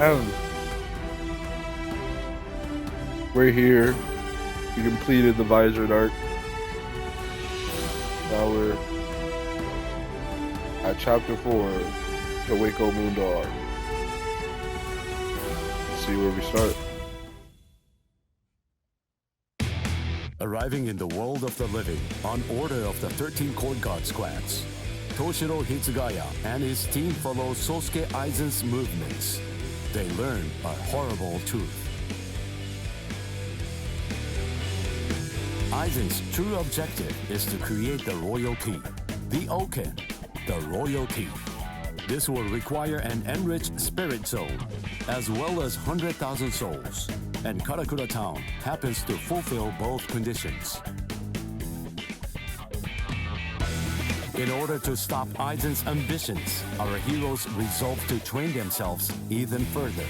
And we're here. We completed the Visor arc. Now we're at chapter 4, the Hueco Mundo arc. Let's see where we start. Arriving in the world of the living on order of the 13 court guard squads, Toshiro Hitsugaya and his team follow Sosuke Aizen's movements. They learn a horrible truth. Aizen's true objective is to create the royalty, the Oken, the royalty. This will require an enriched spirit zone, as well as 100,000 souls, and Karakura Town happens to fulfill both conditions. In order to stop Aizen's ambitions, our heroes resolve to train themselves even further.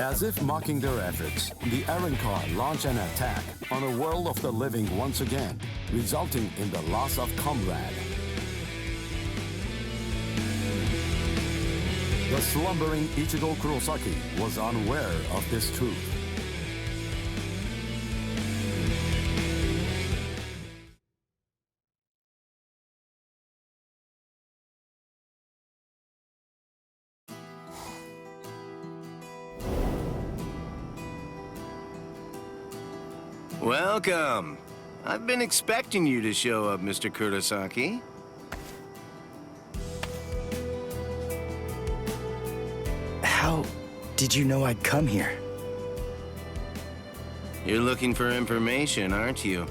As if mocking their efforts, the Arrancar launch an attack on a world of the living once again, resulting in the loss of comrade. The slumbering Ichigo Kurosaki was unaware of this truth. Welcome. I've been expecting you to show up, Mr. Kurosaki. How did you know I'd come here? You're looking for information, aren't you?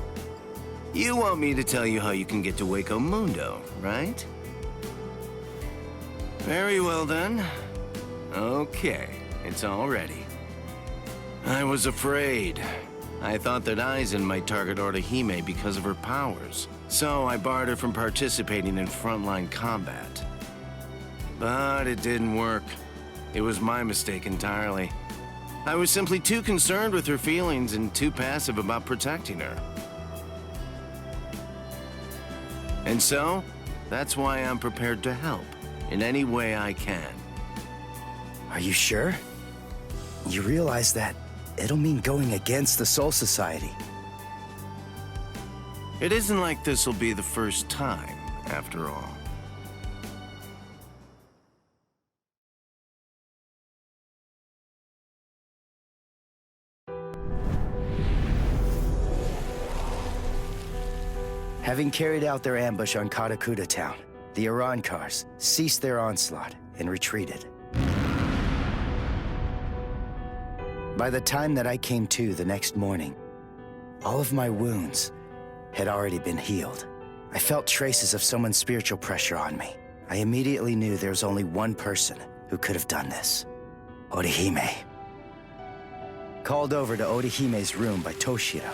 You want me to tell you how you can get to Hueco Mundo, right? Very well then. Okay, it's all ready. I was afraid. I thought that Aizen might target Orihime because of her powers, so I barred her from participating in frontline combat. But it didn't work. It was my mistake entirely. I was simply too concerned with her feelings and too passive about protecting her. And so, that's why I'm prepared to help in any way I can. Are you sure? You realize that it'll mean going against the Soul Society. It isn't like this'll be the first time, after all. Having carried out their ambush on Karakura Town, the Arrancars ceased their onslaught and retreated. By the time that I came to the next morning, all of my wounds had already been healed. I felt traces of someone's spiritual pressure on me. I immediately knew there was only one person who could have done this: Orihime. Called over to Orihime's room by Toshiro,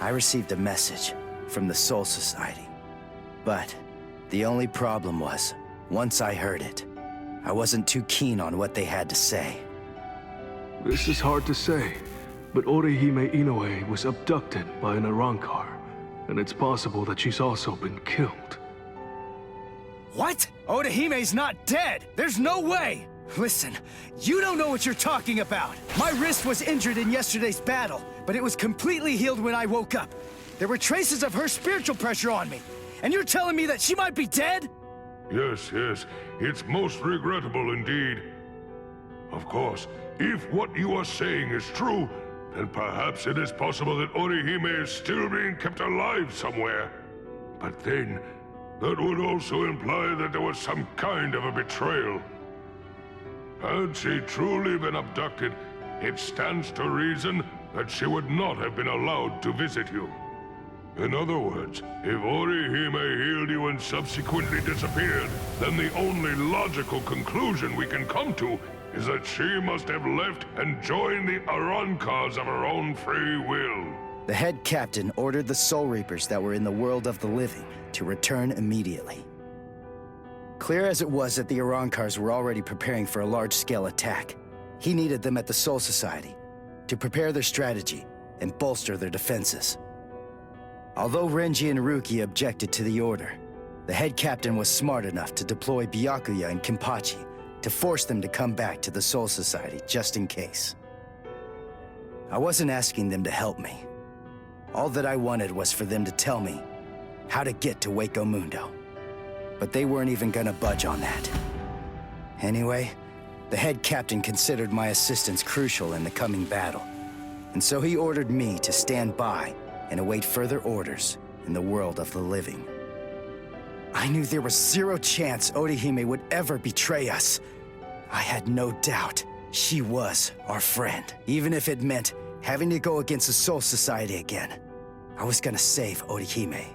I received a message from the Soul Society. But the only problem was, once I heard it, I wasn't too keen on what they had to say. This is hard to say, but Orihime Inoue was abducted by an Arrancar, and it's possible that she's also been killed. What? Orihime's not dead! There's no way! Listen, you don't know what you're talking about! My wrist was injured in yesterday's battle, but it was completely healed when I woke up. There were traces of her spiritual pressure on me, and you're telling me that she might be dead? Yes, it's most regrettable indeed. Of course, if what you are saying is true, then perhaps it is possible that Orihime is still being kept alive somewhere. But then, that would also imply that there was some kind of a betrayal. Had she truly been abducted, it stands to reason that she would not have been allowed to visit you. In other words, if Orihime healed you and subsequently disappeared, then the only logical conclusion we can come to is that she must have left and joined the Arrancars of her own free will. The head captain ordered the Soul Reapers that were in the world of the living to return immediately. Clear as it was that the Arrancars were already preparing for a large-scale attack, he needed them at the Soul Society to prepare their strategy and bolster their defenses. Although Renji and Ruki objected to the order, the head captain was smart enough to deploy Byakuya and Kenpachi to force them to come back to the Soul Society just in case. I wasn't asking them to help me. All that I wanted was for them to tell me how to get to Hueco Mundo. But they weren't even gonna budge on that. Anyway, the head captain considered my assistance crucial in the coming battle, and so he ordered me to stand by and await further orders in the world of the living. I knew there was zero chance Orihime would ever betray us. I had no doubt she was our friend, even if it meant having to go against the Soul Society again. I was gonna save Orihime.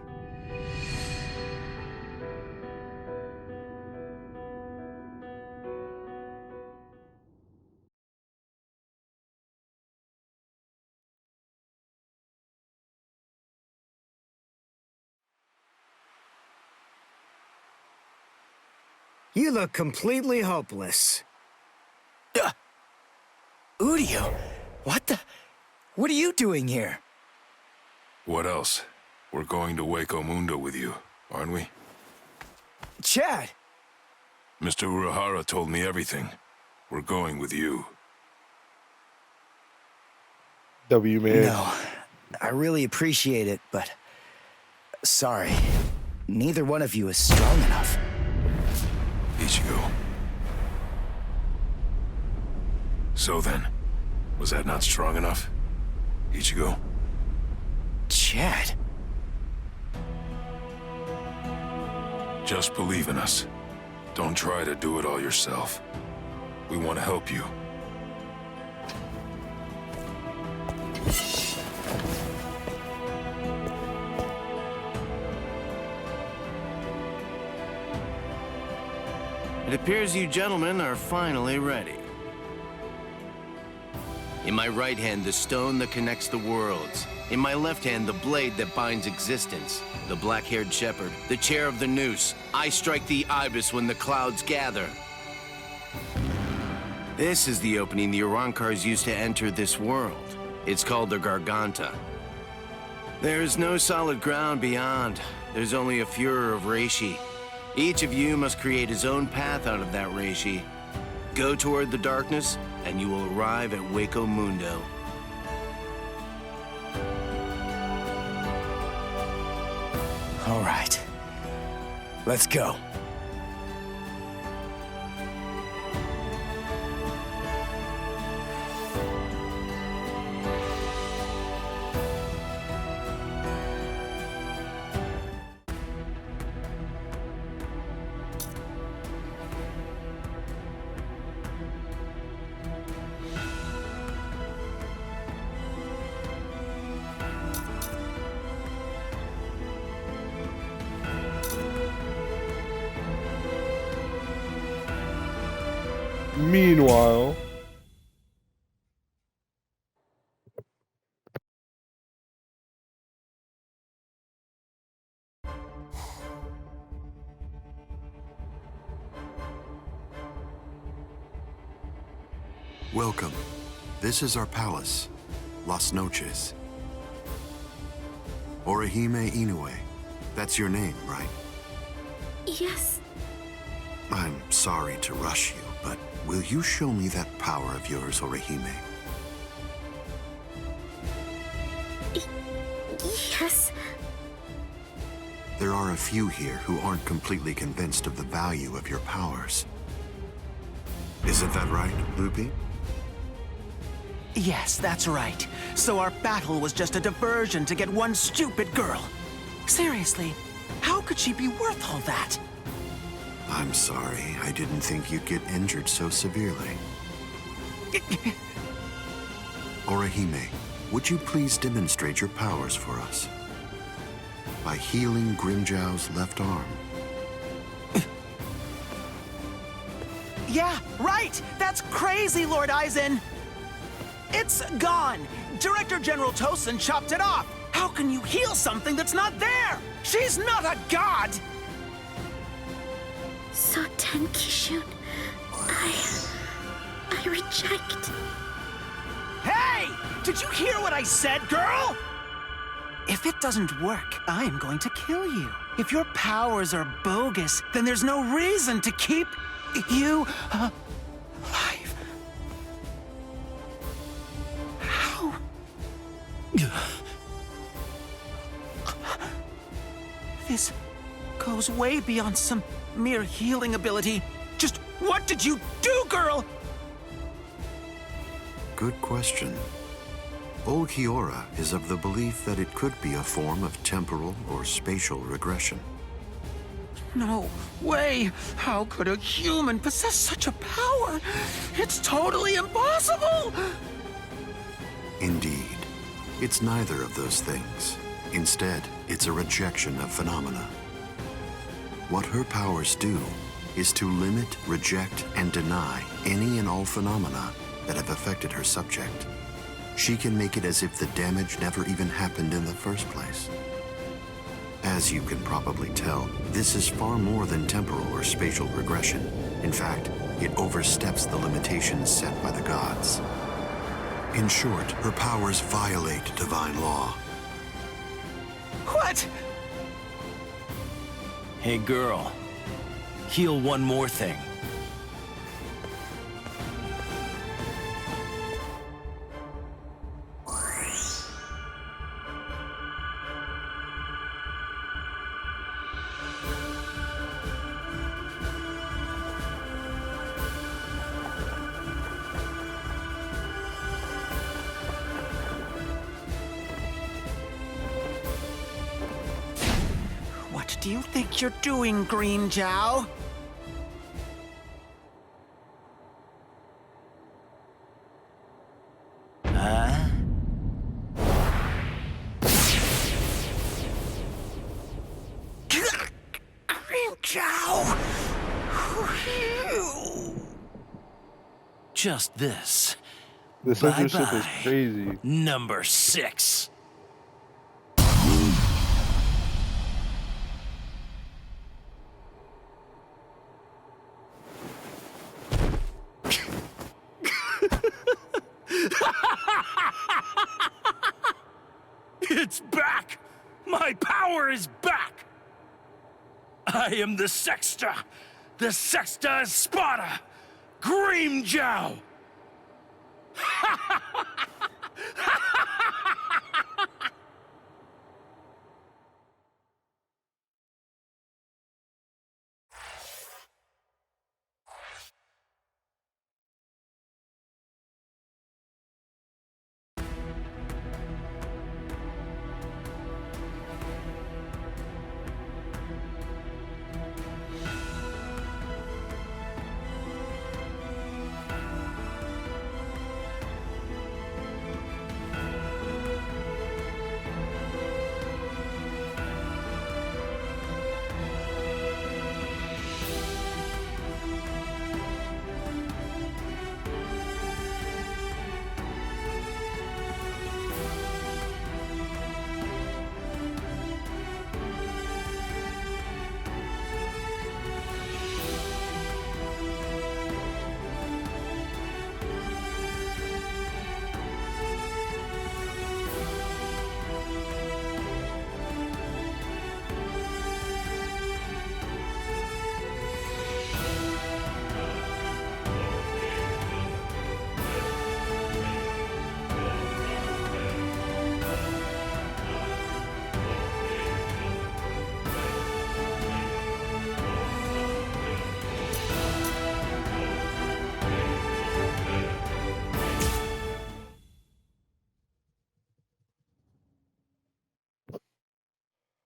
You look completely hopeless. Udio, what are you doing here? What else? We're going to Hueco Mundo with you, aren't we? Chad! Mr. Urahara told me everything. We're going with you. W, man. No, I really appreciate it, but... sorry. Neither one of you is strong enough. Ichigo. So then, was that not strong enough? Ichigo? Chad? Just believe in us. Don't try to do it all yourself. We want to help you. It appears you gentlemen are finally ready. In my right hand, the stone that connects the worlds. In my left hand, the blade that binds existence. The black-haired shepherd, the chair of the noose. I strike the ibis when the clouds gather. This is the opening the Arankars used to enter this world. It's called the Garganta. There is no solid ground beyond. There's only a furor of reishi. Each of you must create his own path out of that reishi. Go toward the darkness, and you will arrive at Hueco Mundo. All right. Let's go. Meanwhile, Welcome. This is our palace, Las Noches. Orihime Inoue. That's your name, right? Yes. I'm sorry to rush you, but will you show me that power of yours, Orihime? Yes. There are a few here who aren't completely convinced of the value of your powers. Isn't that right, Lupi? Yes, that's right. So our battle was just a diversion to get one stupid girl. Seriously, how could she be worth all that? I'm sorry. I didn't think you'd get injured so severely. Orihime, would you please demonstrate your powers for us? By healing Grimjow's left arm. Yeah, right! That's crazy, Lord Aizen! It's gone! Director General Tosin chopped it off! How can you heal something that's not there? She's not a god! Soten Kishun, I reject. Hey! Did you hear what I said, girl? If it doesn't work, I am going to kill you. If your powers are bogus, then there's no reason to keep... You... alive? How? This goes way beyond some mere healing ability. Just what did you do, girl? Good question. Old Kiora is of the belief that it could be a form of temporal or spatial regression. No way! How could a human possess such a power? It's totally impossible! Indeed. It's neither of those things. Instead, it's a rejection of phenomena. What her powers do is to limit, reject, and deny any and all phenomena that have affected her subject. She can make it as if the damage never even happened in the first place. As you can probably tell, this is far more than temporal or spatial regression. In fact, it oversteps the limitations set by the gods. In short, her powers violate divine law. What? Hey, girl. Heal one more thing. What do you think you're doing, Green Jow? Green Jow! Just this. The censorship is Bye-bye. crazy. Number 6. It's back! My power is back! I am the Sexta Espada, Grimjow!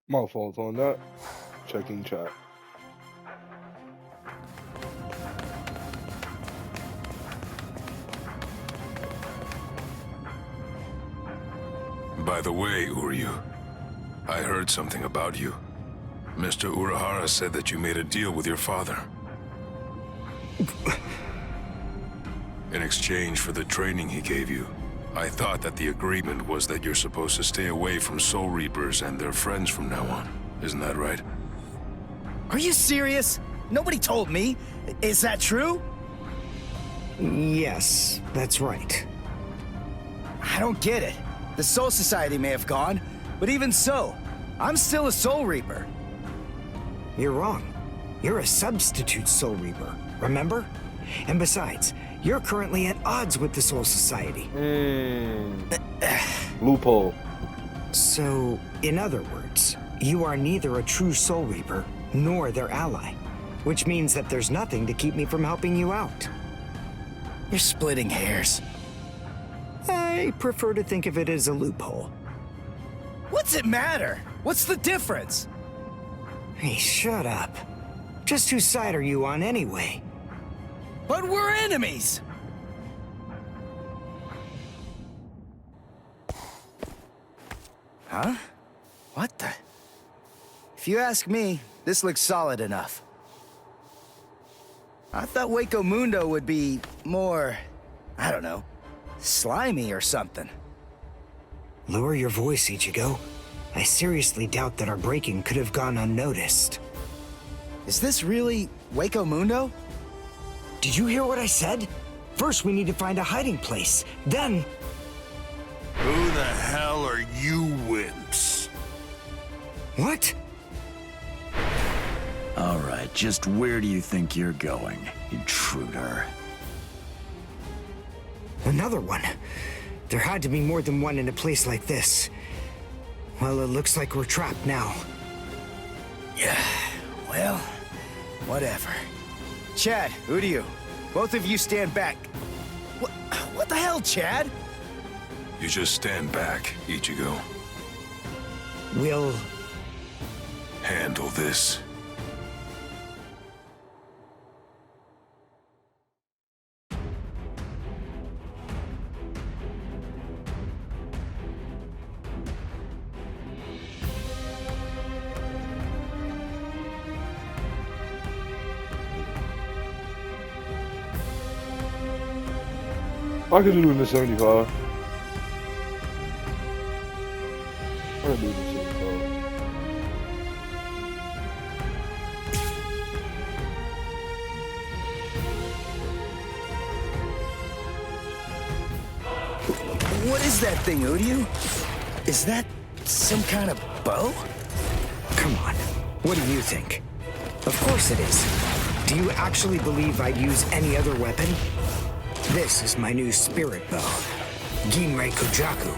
My fault on that. Checking chat. By the way, Uryu, I heard something about you. Mr. Urahara said that you made a deal with your father. In exchange for the training he gave you. I thought that the agreement was that you're supposed to stay away from Soul Reapers and their friends from now on. Isn't that right? Are you serious? Nobody told me. Is that true? Yes, that's right. I don't get it. The Soul Society may have gone, but even so, I'm still a Soul Reaper. You're wrong. You're a substitute Soul Reaper, remember? And besides, you're currently at odds with the Soul Society. Loophole. So, in other words, you are neither a true Soul Reaper nor their ally, which means that there's nothing to keep me from helping you out. You're splitting hairs. I prefer to think of it as a loophole. What's it matter? What's the difference? Hey, shut up. Just whose side are you on anyway? But we're enemies! Huh? What the? If you ask me, this looks solid enough. I thought Hueco Mundo would be more, I don't know, slimy or something. Lower your voice, Ichigo. I seriously doubt that our break-in could have gone unnoticed. Is this really Hueco Mundo? Did you hear what I said? First, we need to find a hiding place. Then... Who the hell are you wimps? What? All right, just where do you think you're going, intruder? Another one. There had to be more than one in a place like this. Well, it looks like we're trapped now. Yeah, well, whatever. Chad, Uryu, both of you stand back. What the hell, Chad? You just stand back, Ichigo. We'll... handle this. I could do it in the 75. I'm gonna do it in the 75. What is that thing, Uryu? Is that some kind of bow? Come on. What do you think? Of course it is. Do you actually believe I'd use any other weapon? This is my new spirit bow, Ginrei Kojaku.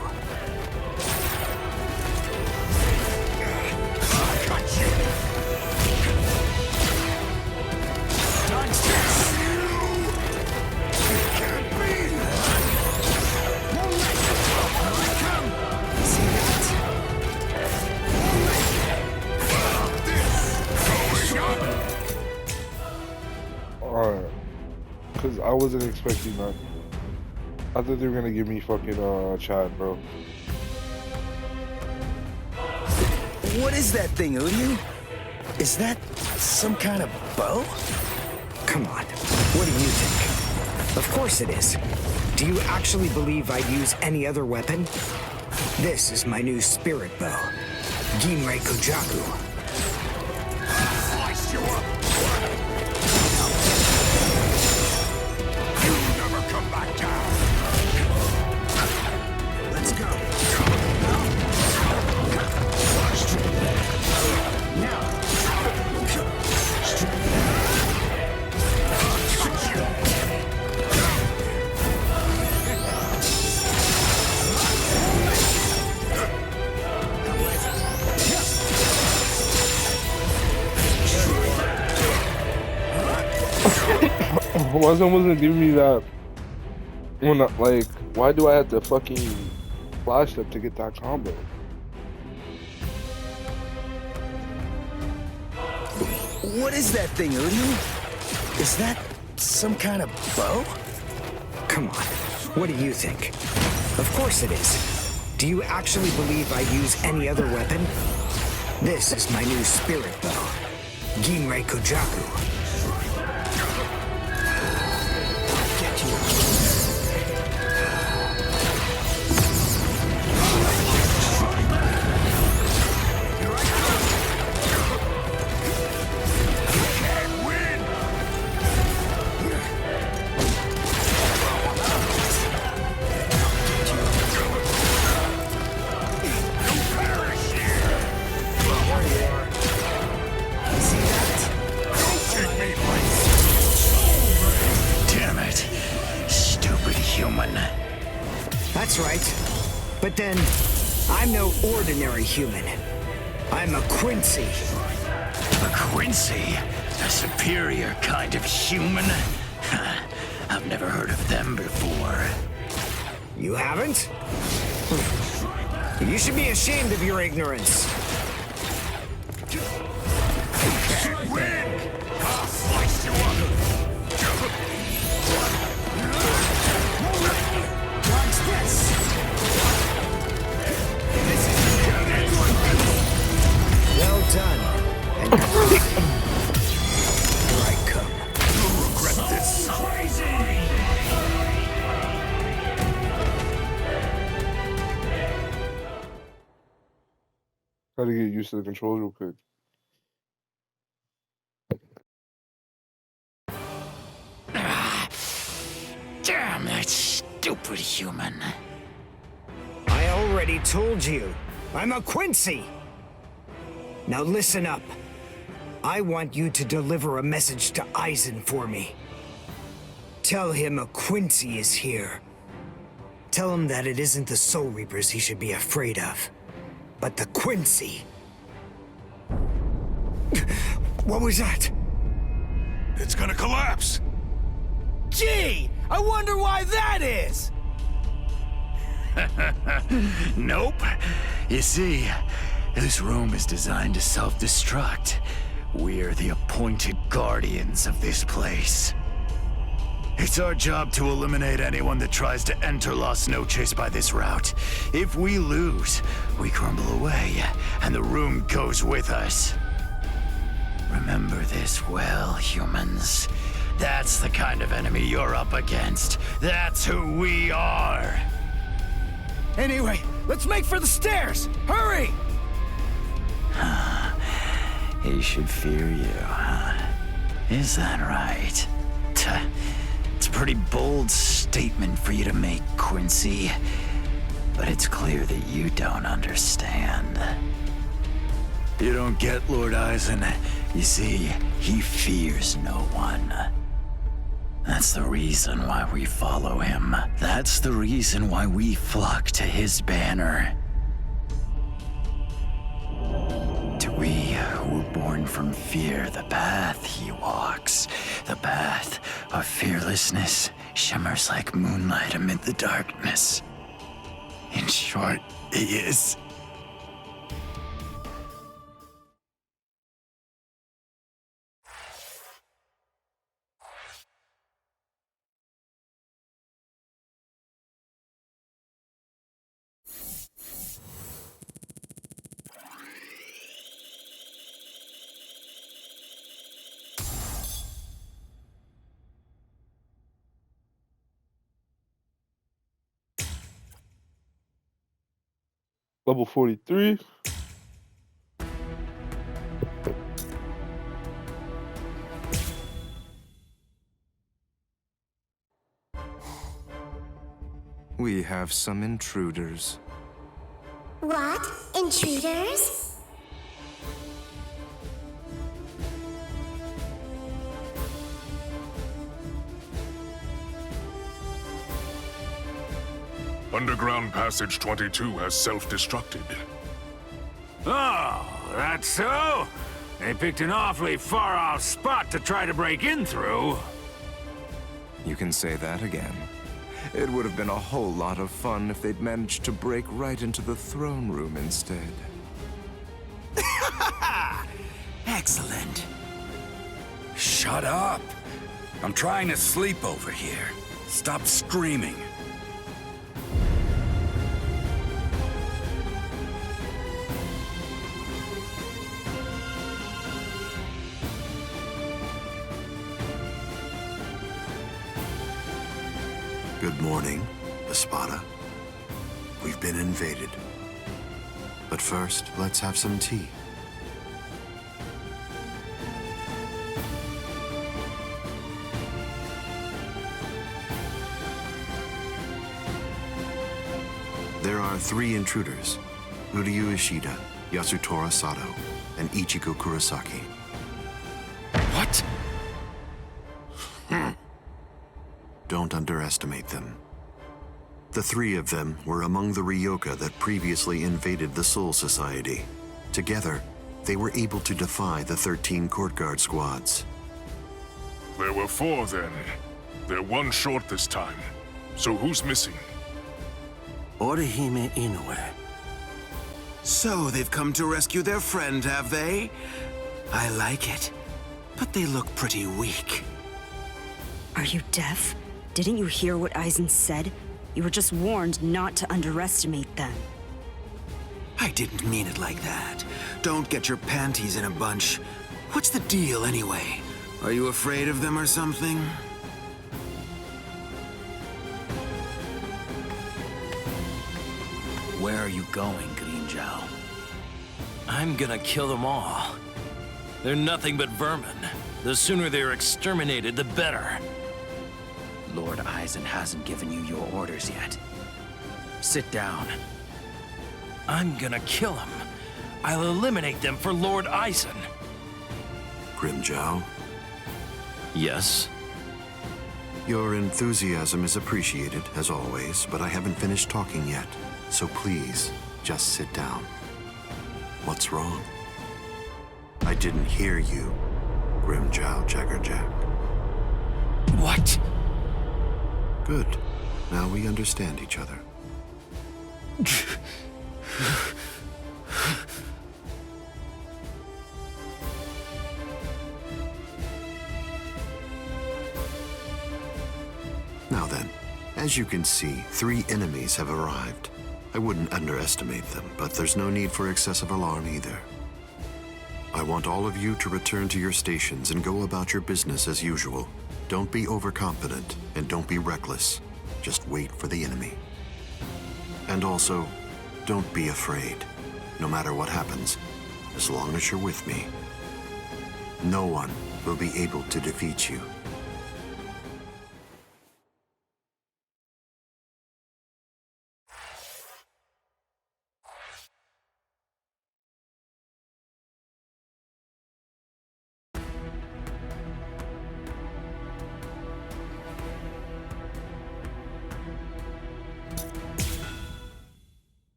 Alright. Because I wasn't expecting that. I thought they were gonna give me fucking Chad, bro. What is that thing, Uryu? Is that some kind of bow? Come on. What do you think? Of course it is. Do you actually believe I'd use any other weapon? This is my new spirit bow, Ginrei Kojaku. Slice you up! Come back down. Let's go. Why someone wasn't giving me that? Well, not, like, why do I have to fucking flash them to get that combo? What is that thing, Uryu? Is that some kind of bow? Come on. What do you think? Of course it is. Do you actually believe I'd use any other weapon? This is my new spirit bow, Ginrei Kojaku. Take me That's right. But then, I'm no ordinary human. I'm a Quincy. A Quincy? A superior kind of human? I've never heard of them before. You haven't? You should be ashamed of your ignorance. Win! I'll slice you up! Watch this! Well done. And here I come. You'll regret this. Gotta get used to the controls real quick. Damn that stupid human. I already told you. I'm a Quincy. Now listen up. I want you to deliver a message to Eisen for me. Tell him a Quincy is here. Tell him that it isn't the Soul Reapers he should be afraid of, but the Quincy. What was that? It's gonna collapse! Gee, I wonder why that is! Nope. You see, this room is designed to self-destruct. We're the appointed guardians of this place. It's our job to eliminate anyone that tries to enter Las Noches by this route. If we lose, we crumble away, and the room goes with us. Remember this well, humans. That's the kind of enemy you're up against. That's who we are. Anyway, let's make for the stairs! Hurry! He should fear you, huh? Is that right? It's a pretty bold statement for you to make, Quincy. But it's clear that you don't understand. You don't get Lord Eisen. You see, he fears no one. That's the reason why we follow him. That's the reason why we flock to his banner. To we who were born from fear, the path he walks, the path of fearlessness, shimmers like moonlight amid the darkness. In short, he is... Level 43. We have some intruders. What? Intruders? Underground Passage 22 has self-destructed. Oh, that's so? They picked an awfully far-off spot to try to break in through. You can say that again. It would have been a whole lot of fun if they'd managed to break right into the throne room instead. Excellent. Shut up! I'm trying to sleep over here. Stop screaming. Good morning, Espada. We've been invaded. But first, let's have some tea. There are 3 intruders: Uryu Ishida, Yasutora Sato, and Ichiko Kurosaki. What? Don't underestimate them. The three of them were among the Ryoka that previously invaded the Soul Society. Together, they were able to defy the 13 court guard squads. There were 4 then. They're 1 short this time. So who's missing? Orihime Inoue. So they've come to rescue their friend, have they? I like it. But they look pretty weak. Are you deaf? Didn't you hear what Aizen said? You were just warned not to underestimate them. I didn't mean it like that. Don't get your panties in a bunch. What's the deal, anyway? Are you afraid of them or something? Where are you going, Grimmjow? I'm gonna kill them all. They're nothing but vermin. The sooner they're exterminated, the better. Lord Aizen hasn't given you your orders yet. Sit down. I'm gonna kill them. I'll eliminate them for Lord Aizen. Grimmjow? Yes? Your enthusiasm is appreciated, as always, but I haven't finished talking yet. So please, just sit down. What's wrong? I didn't hear you, Grimmjow Jaggerjack. What? Good. Now we understand each other. Now then, as you can see, 3 enemies have arrived. I wouldn't underestimate them, but there's no need for excessive alarm either. I want all of you to return to your stations and go about your business as usual. Don't be overconfident, and don't be reckless. Just wait for the enemy. And also, don't be afraid. No matter what happens, as long as you're with me, no one will be able to defeat you.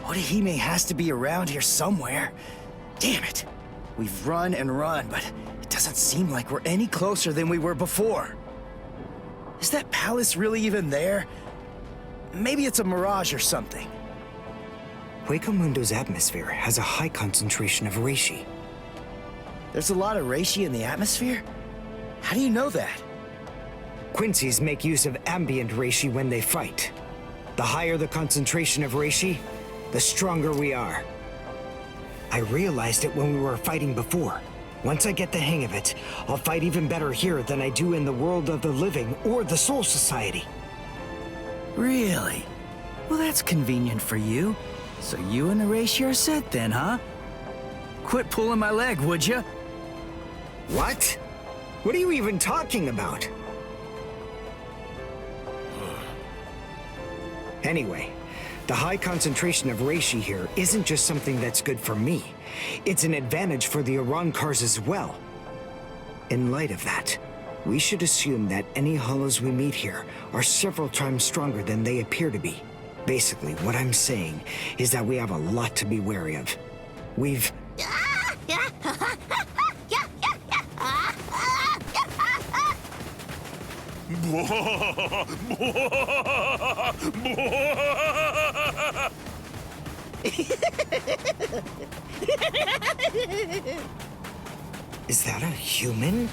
Orihime has to be around here somewhere. Damn it. We've run and run, but it doesn't seem like we're any closer than we were before. Is that palace really even there? Maybe it's a mirage or something. Hueco Mundo's atmosphere has a high concentration of reishi. There's a lot of reishi in the atmosphere? How do you know that? Quincy's make use of ambient reishi when they fight. The higher the concentration of reishi, the stronger we are. I realized it when we were fighting before. Once I get the hang of it, I'll fight even better here than I do in the world of the living or the Soul Society. Really? Well, that's convenient for you. So you and the reishi are set then, huh? Quit pulling my leg, would you? What? What are you even talking about? Anyway, the high concentration of reishi here isn't just something that's good for me. It's an advantage for the Arankars as well. In light of that, we should assume that any hollows we meet here are several times stronger than they appear to be. Basically, what I'm saying is that we have a lot to be wary of. We've... Is that a human?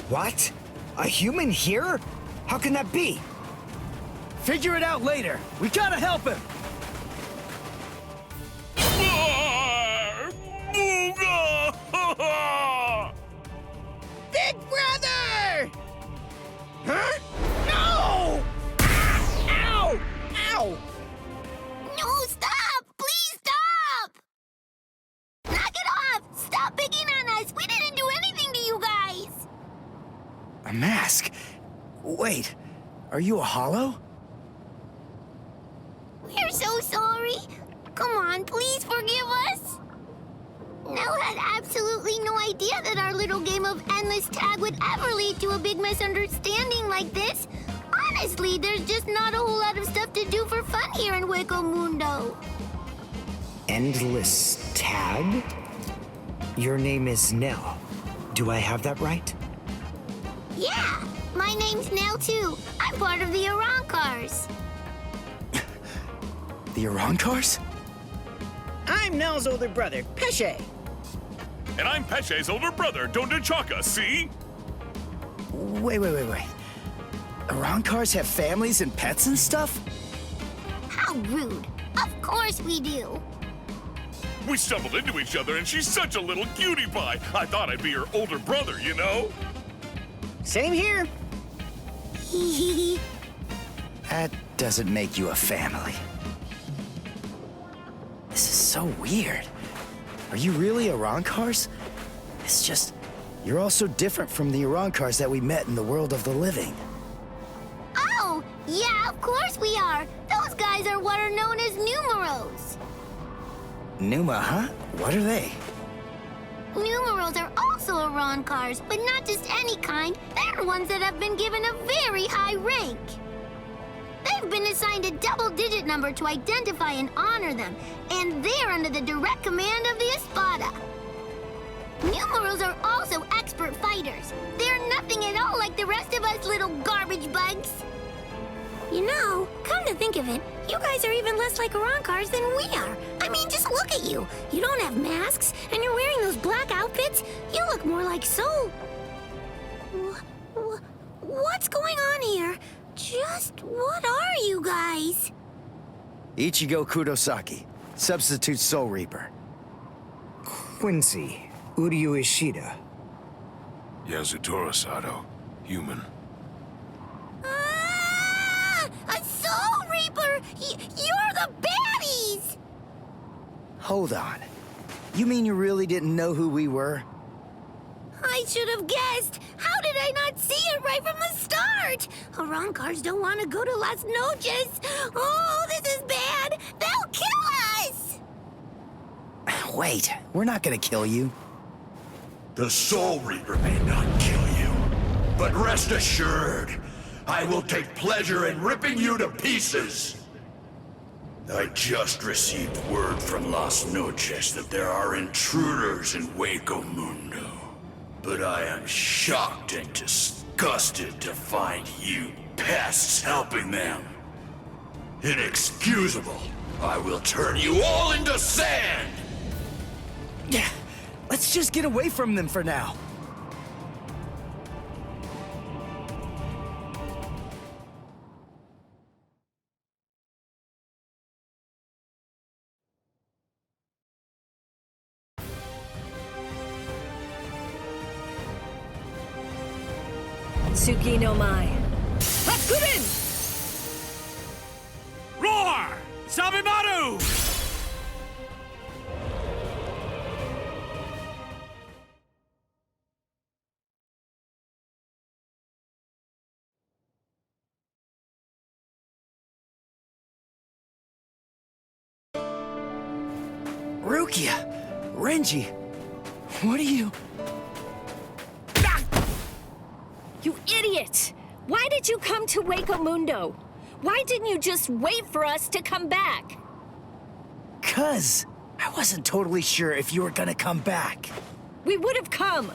What? A human here? How can that be? Figure it out later. We gotta help him. Big brother! Huh? No! Ow! Ow! No, stop! Please stop! Knock it off! Stop picking on us! We didn't do anything to you guys! A mask? Wait, are you a hollow? We're so sorry. Come on, please forgive us. Nell had absolutely no idea that our little game of endless tag would ever lead to a big misunderstanding like this. Honestly, there's just not a whole lot of stuff to do for fun here in Hueco Mundo. Endless tag? Your name is Nell. Do I have that right? Yeah, my name's Nell too. I'm part of the Arancars. The Arancars? I'm Nell's older brother, Pesce. And I'm Pesce's older brother, Dondenchaka, see? Wait. Arancars have families and pets and stuff? How rude. Of course we do. We stumbled into each other and she's such a little cutie pie. I thought I'd be her older brother, you know? Same here. That doesn't make you a family. This is so weird. Are you really Arancars? It's just, you're all so different from the Arancars that we met in the world of the living. Oh, yeah, of course we are. Those guys are what are known as numeros. Numa, huh? What are they? Numeros are also Arancars, but not just any kind. They're ones that have been given a very high rank. They've been assigned a double-digit number to identify and honor them, and they're under the direct command of the Espada. Numeros are also expert fighters. They're nothing at all like the rest of us little garbage bugs. You know, come to think of it, you guys are even less like Arancars than we are. I mean, just look at you. You don't have masks, and you're wearing those black outfits. You look more like Soul. What's going on here? Just what are you guys? Ichigo Kurosaki, substitute Soul Reaper. Quincy, Uryu Ishida. Yasutora Sato, human. A Soul Reaper! You're the baddies! Hold on. You mean you really didn't know who we were? I should have guessed. How did I not see it right from the start? Arancars don't want to go to Las Noches. Oh, this is bad. They'll kill us! Wait, we're not gonna kill you. The Soul Reaper may not kill you, but rest assured, I will take pleasure in ripping you to pieces. I just received word from Las Noches that there are intruders in Hueco Mundo. But I am shocked and disgusted to find you pests helping them. Inexcusable. I will turn you all into sand! Yeah, let's just get away from them for now. Tsuki no Mai. Hakurin! Roar! Sabimaru! Rukia! Renji! What are you... You idiot! Why did you come to Hueco Mundo? Why didn't you just wait for us to come back? 'Cause I wasn't totally sure if you were gonna come back. We would have come.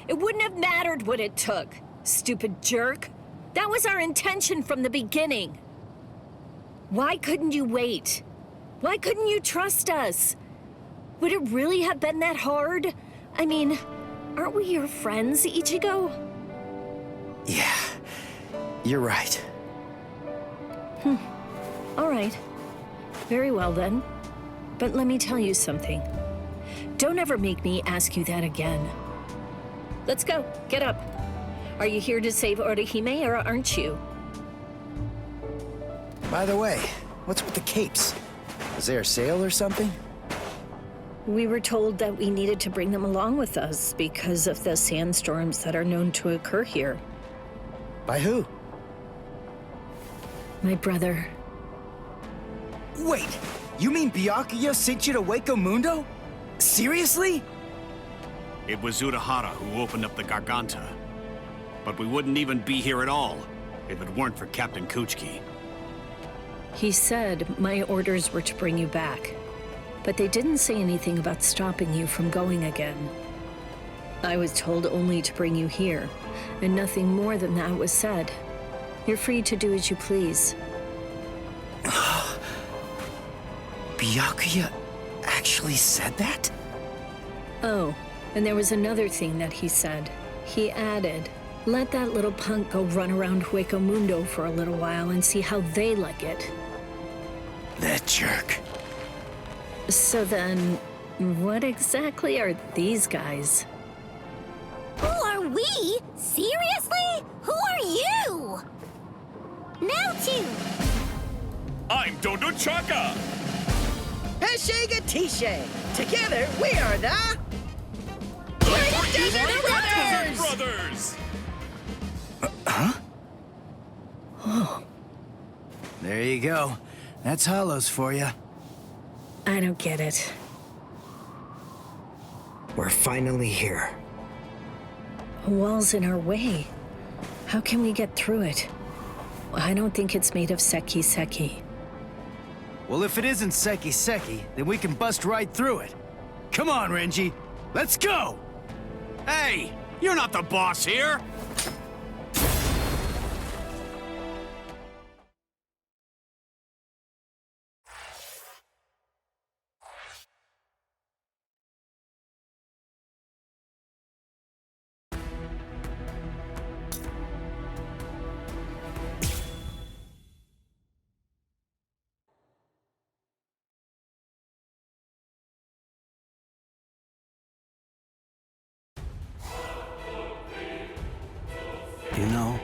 It wouldn't have mattered what it took, stupid jerk. That was our intention from the beginning. Why couldn't you wait? Why couldn't you trust us? Would it really have been that hard? I mean, aren't we your friends, Ichigo? Yeah, you're right. All right. Very well then. But let me tell you something. Don't ever make me ask you that again. Let's go. Get up. Are you here to save Orihime or aren't you? By the way, what's with the capes? Is there a sale or something? We were told that we needed to bring them along with us because of the sandstorms that are known to occur here. By who? My brother. Wait! You mean Byakuya sent you to Hueco Mundo? Seriously? It was Urahara who opened up the Garganta. But we wouldn't even be here at all if it weren't for Captain Kuchiki. He said my orders were to bring you back, but they didn't say anything about stopping you from going again. I was told only to bring you here, and nothing more than that was said. You're free to do as you please. Byakuya actually said that? Oh, and there was another thing that he said. He added, let that little punk go run around Hueco Mundo for a little while and see how they like it. That jerk. So then, what exactly are these guys? Who are we? Seriously? Who are you? Now two. I'm Dodo Chaka. Peshe Gatishe. Together, we are the... Brothers! Huh? Oh. There you go. That's Hollows for you. I don't get it. We're finally here. A wall's in our way. How can we get through it? I don't think it's made of Seki. Well, if it isn't Seki, then we can bust right through it. Come on, Renji. Let's go! Hey! You're not the boss here! You know,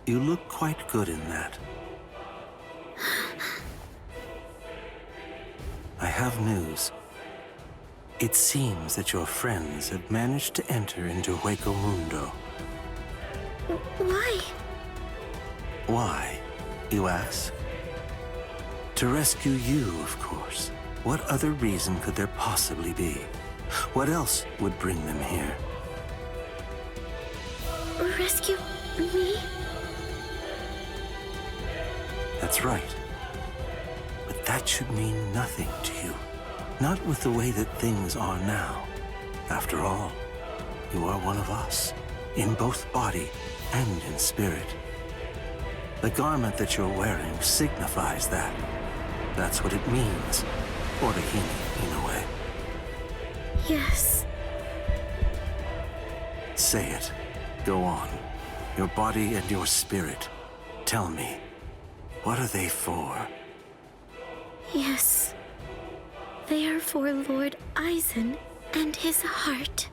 you look quite good in that. I have news. It seems that your friends have managed to enter into Hueco Mundo. Why? Why, you ask? To rescue you, of course. What other reason could there possibly be? What else would bring them here? Rescue me? That's right. But that should mean nothing to you. Not with the way that things are now. After all, you are one of us, in both body and in spirit. The garment that you're wearing signifies that. That's what it means, Orihime, in a way. Yes. Say it. Go on. Your body and your spirit. Tell me, what are they for? Yes. They are for Lord Aizen and his heart.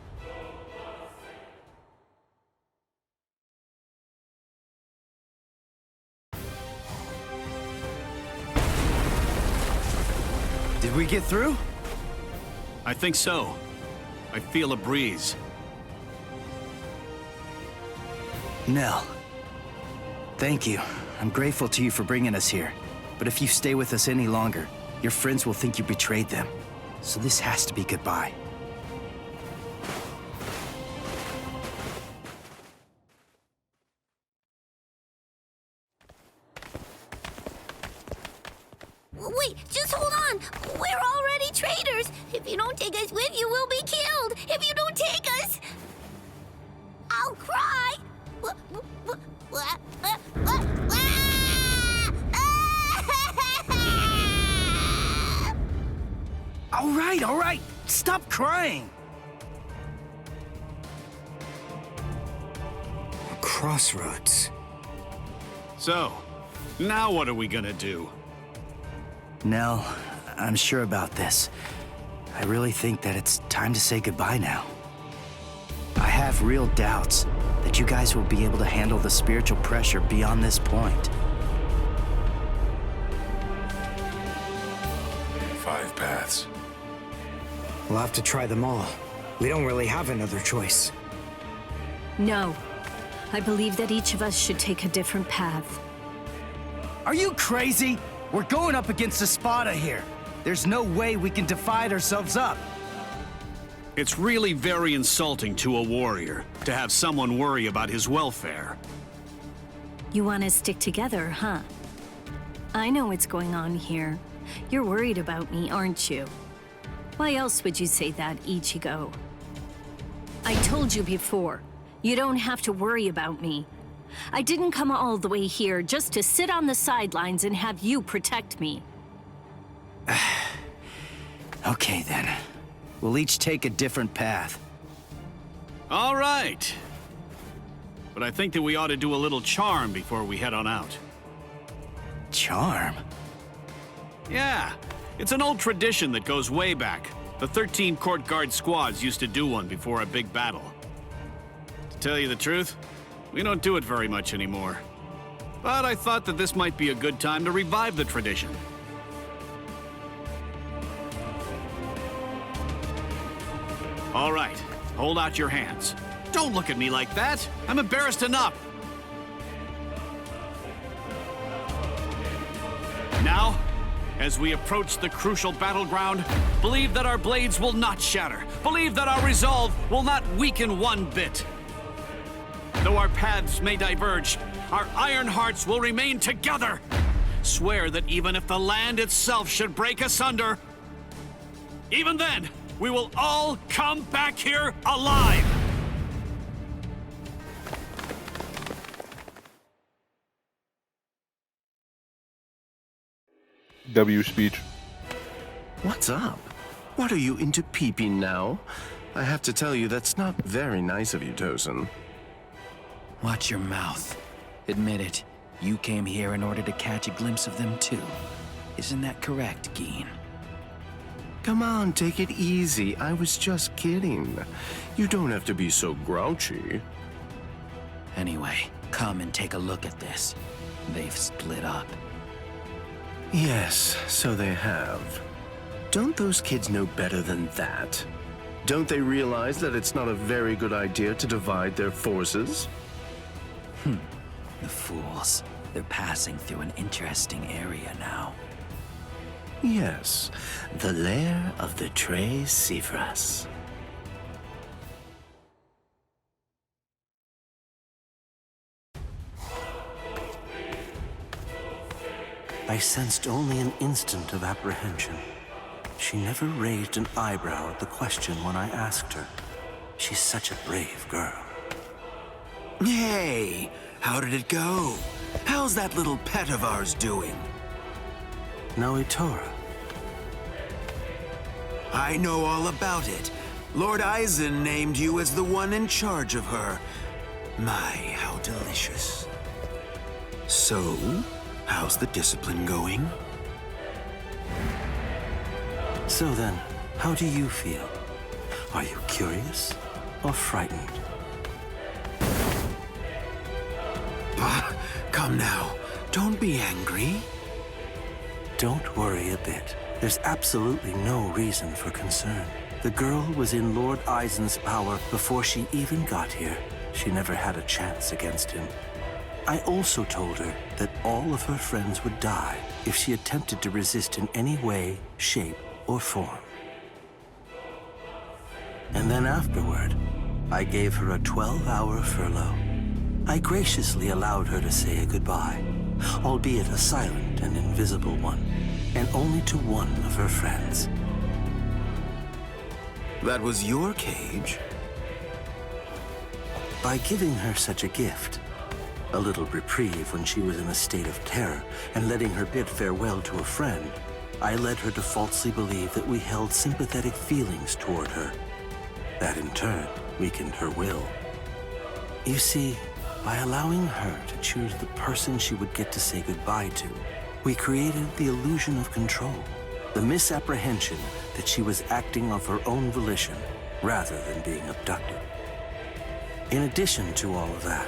Did we get through? I think so. I feel a breeze. Nell. Thank you. I'm grateful to you for bringing us here. But if you stay with us any longer, your friends will think you betrayed them. So this has to be goodbye. Wait, just hold on! We're already traitors! If you don't take us with you, we'll be killed! If you don't take us... I'll cry! All right! Stop crying! A crossroads. So, now what are we gonna do? Nell, I'm sure about this. I really think that it's time to say goodbye now. I have real doubts that you guys will be able to handle the spiritual pressure beyond this point. 5 paths. We'll have to try them all. We don't really have another choice. No. I believe that each of us should take a different path. Are you crazy? We're going up against Espada here. There's no way we can divide ourselves up. It's really very insulting to a warrior to have someone worry about his welfare. You want to stick together, huh? I know what's going on here. You're worried about me, aren't you? Why else would you say that, Ichigo? I told you before, you don't have to worry about me. I didn't come all the way here just to sit on the sidelines and have you protect me. Okay then. We'll each take a different path. All right. But I think that we ought to do a little charm before we head on out. Charm? Yeah, it's an old tradition that goes way back. The 13 court guard squads used to do one before a big battle. To tell you the truth, we don't do it very much anymore. But I thought that this might be a good time to revive the tradition. All right, hold out your hands. Don't look at me like that. I'm embarrassed enough. Now, as we approach the crucial battleground, believe that our blades will not shatter. Believe that our resolve will not weaken one bit. Though our paths may diverge, our iron hearts will remain together. Swear that even if the land itself should break asunder, even then, we will all come back here alive! W speech. What's up? What are you into peeping now? I have to tell you, that's not very nice of you, Tosin. Watch your mouth. Admit it. You came here in order to catch a glimpse of them too. Isn't that correct, Geen? Come on, take it easy. I was just kidding. You don't have to be so grouchy. Anyway, come and take a look at this. They've split up. Yes, so they have. Don't those kids know better than that? Don't they realize that it's not a very good idea to divide their forces? The fools. They're passing through an interesting area now. Yes, the lair of the Tres Cifras. I sensed only an instant of apprehension. She never raised an eyebrow at the question when I asked her. She's such a brave girl. Hey, how did it go? How's that little pet of ours doing? Noitora. I know all about it. Lord Aizen named you as the one in charge of her. My, how delicious. So, how's the discipline going? So then, how do you feel? Are you curious or frightened? Come now, don't be angry. Don't worry a bit. There's absolutely no reason for concern. The girl was in Lord Aizen's power before she even got here. She never had a chance against him. I also told her that all of her friends would die if she attempted to resist in any way, shape, or form. And then afterward, I gave her a 12-hour furlough. I graciously allowed her to say a goodbye, albeit a silent and invisible one, and only to one of her friends. That was your cage? By giving her such a gift, a little reprieve when she was in a state of terror, and letting her bid farewell to a friend, I led her to falsely believe that we held sympathetic feelings toward her. That in turn weakened her will. You see, by allowing her to choose the person she would get to say goodbye to, we created the illusion of control, the misapprehension that she was acting of her own volition rather than being abducted. In addition to all of that,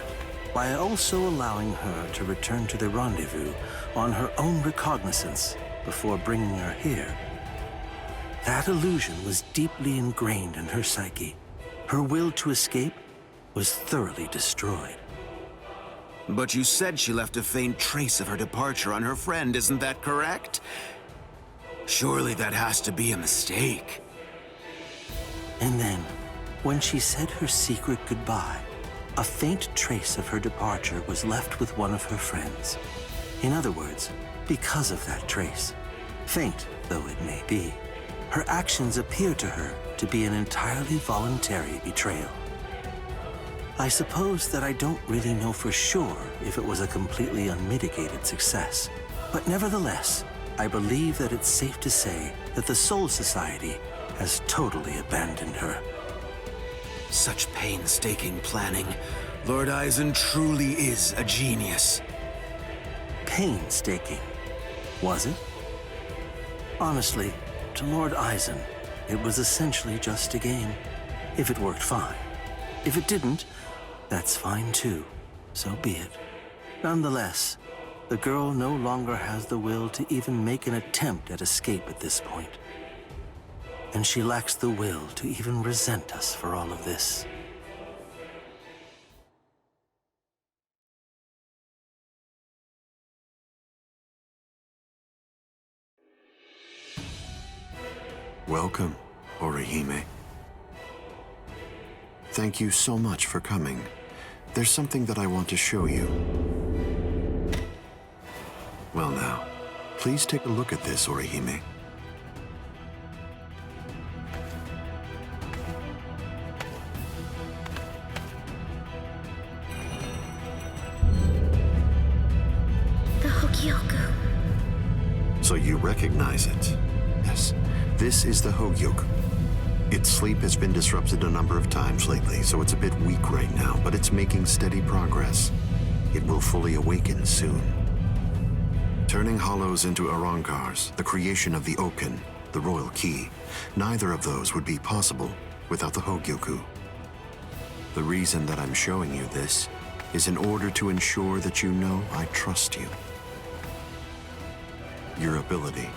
by also allowing her to return to the rendezvous on her own recognizance before bringing her here, that illusion was deeply ingrained in her psyche. Her will to escape was thoroughly destroyed. But you said she left a faint trace of her departure on her friend, isn't that correct? Surely that has to be a mistake. And then, when she said her secret goodbye, a faint trace of her departure was left with one of her friends. In other words, because of that trace, faint though it may be, her actions appear to her to be an entirely voluntary betrayal. I suppose that I don't really know for sure if it was a completely unmitigated success, but nevertheless, I believe that it's safe to say that the Soul Society has totally abandoned her. Such painstaking planning. Lord Eisen truly is a genius. Painstaking, was it? Honestly, to Lord Eisen, it was essentially just a game. If it worked, fine. If it didn't, that's fine too. So be it. Nonetheless, the girl no longer has the will to even make an attempt at escape at this point. And she lacks the will to even resent us for all of this. Welcome, Orihime. Thank you so much for coming. There's something that I want to show you. Well now, please take a look at this, Orihime. The Hueco. So you recognize it? Yes. This is the Hueco. Its sleep has been disrupted a number of times lately, so it's a bit weak right now, but it's making steady progress. It will fully awaken soon. Turning hollows into Arankars, the creation of the Oken, the royal key, neither of those would be possible without the Hueco. The reason that I'm showing you this is in order to ensure that you know I trust you. Your ability,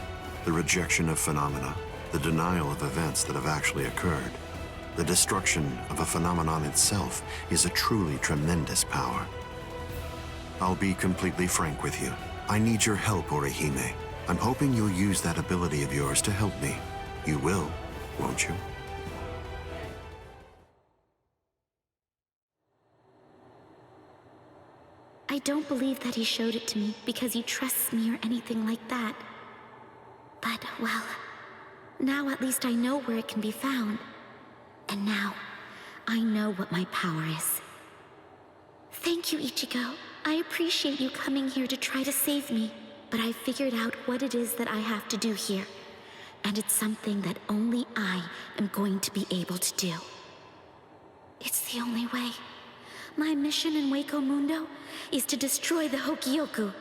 the rejection of phenomena, the denial of events that have actually occurred, the destruction of a phenomenon itself is a truly tremendous power. I'll be completely frank with you. I need your help, Orihime. I'm hoping you'll use that ability of yours to help me. You will, won't you? I don't believe that he showed it to me because he trusts me or anything like that. But, well, now at least I know where it can be found. And now, I know what my power is. Thank you, Ichigo. I appreciate you coming here to try to save me. But I figured out what it is that I have to do here. And it's something that only I am going to be able to do. It's the only way. My mission in Hueco Mundo is to destroy the Hueco.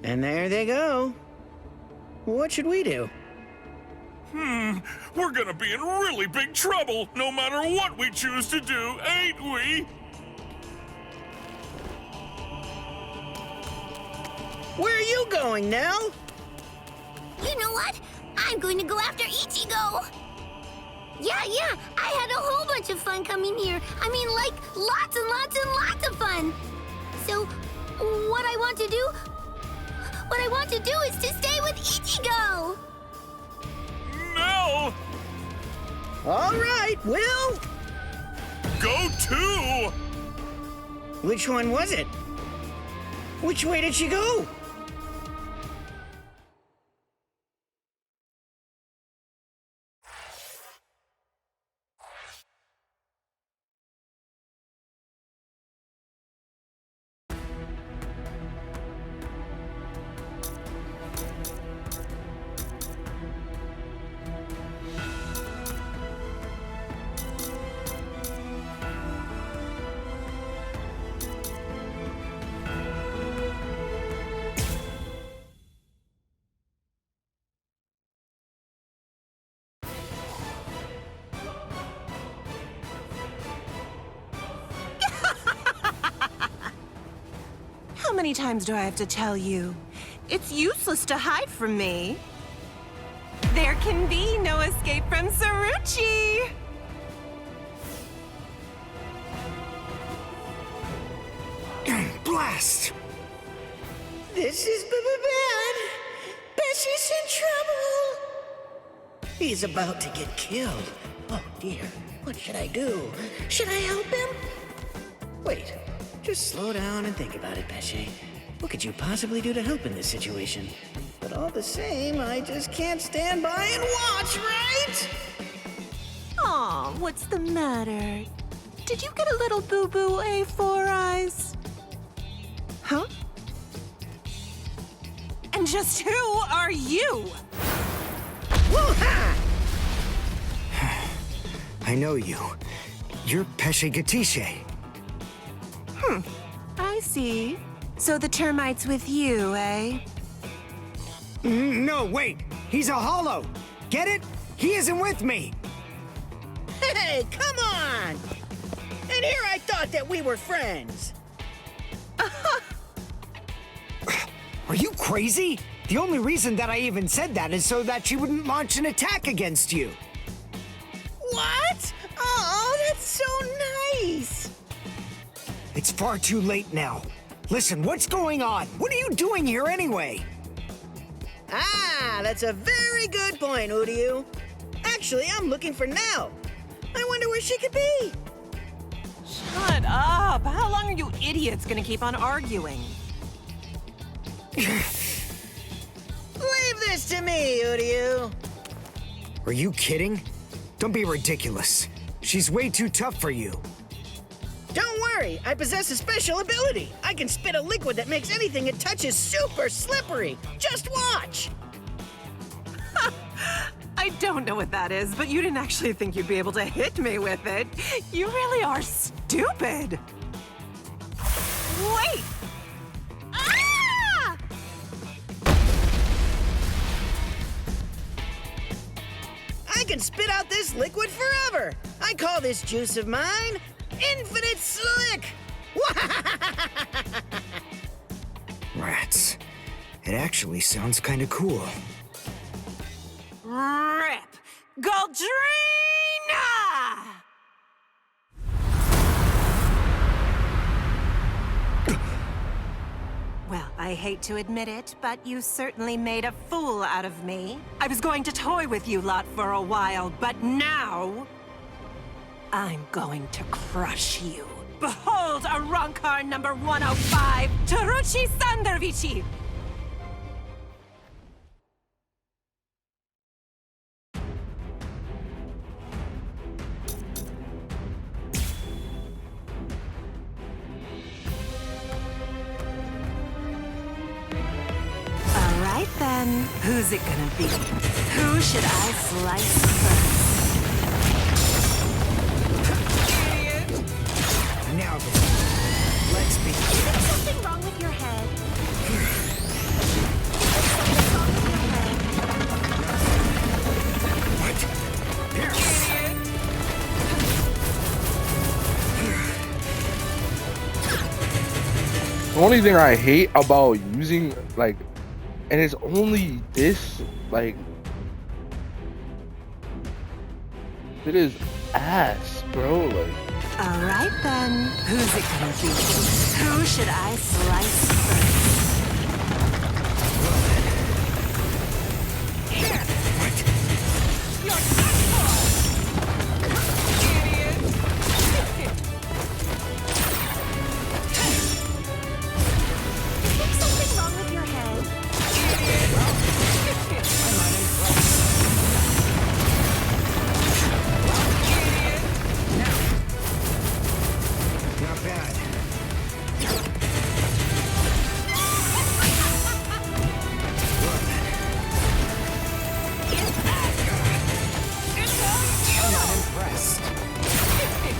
And there they go. What should we do? We're gonna be in really big trouble, no matter what we choose to do, ain't we? Where are you going, Nell? You know what? I'm going to go after Ichigo! Yeah, I had a whole bunch of fun coming here. I mean, like, lots and lots and lots of fun. So, what I want to do is to stay with Ichigo! No! All right, Will! Go too! Which one was it? Which way did she go? How many times do I have to tell you? It's useless to hide from me. There can be no escape from Saruchi! blast! This is bad. Bessie's in trouble. He's about to get killed. Oh dear, what should I do? Should I help him? Wait, just slow down and think about it, Bessie. What could you possibly do to help in this situation? But all the same, I just can't stand by and watch, right? Aw, what's the matter? Did you get a little boo-boo, eh, Four Eyes? Huh? And just who are you? Woo-ha! I know you. You're Pesce Gatisce. I see. So the termite's with you, eh? No, wait! He's a hollow! Get it? He isn't with me! Hey, come on! And here I thought that we were friends. Are you crazy? The only reason that I even said that is so that she wouldn't launch an attack against you. What? Oh, that's so nice! It's far too late now. Listen, what's going on? What are you doing here anyway? Ah, that's a very good point, Uryu. Actually, I'm looking for Nell. I wonder where she could be. Shut up! How long are you idiots gonna keep on arguing? Leave this to me, Uryu. Are you kidding? Don't be ridiculous. She's way too tough for you. Don't worry, I possess a special ability. I can spit a liquid that makes anything it touches super slippery. Just watch. I don't know what that is, but you didn't actually think you'd be able to hit me with it. You really are stupid. Wait! Ah! I can spit out this liquid forever. I call this juice of mine Infinite Slick. Rats. It actually sounds kind of cool. Rip! Goldrina! Well, I hate to admit it, but you certainly made a fool out of me. I was going to toy with you lot for a while, but now I'm going to crush you. Behold a Rancor number 105, Taruchi Sandervici! Alright then, who's it gonna be? Who should I slice first? Now then, let's begin. Is there something wrong with your head? What? Here. The only thing I hate about using, like, and it's only this, like, it is ass, bro, like. Alright then, who's it gonna be? Who should I slice first? Here. What? You're done for! Idiot! Is there something wrong with your head? Not bad. I'm not impressed. Something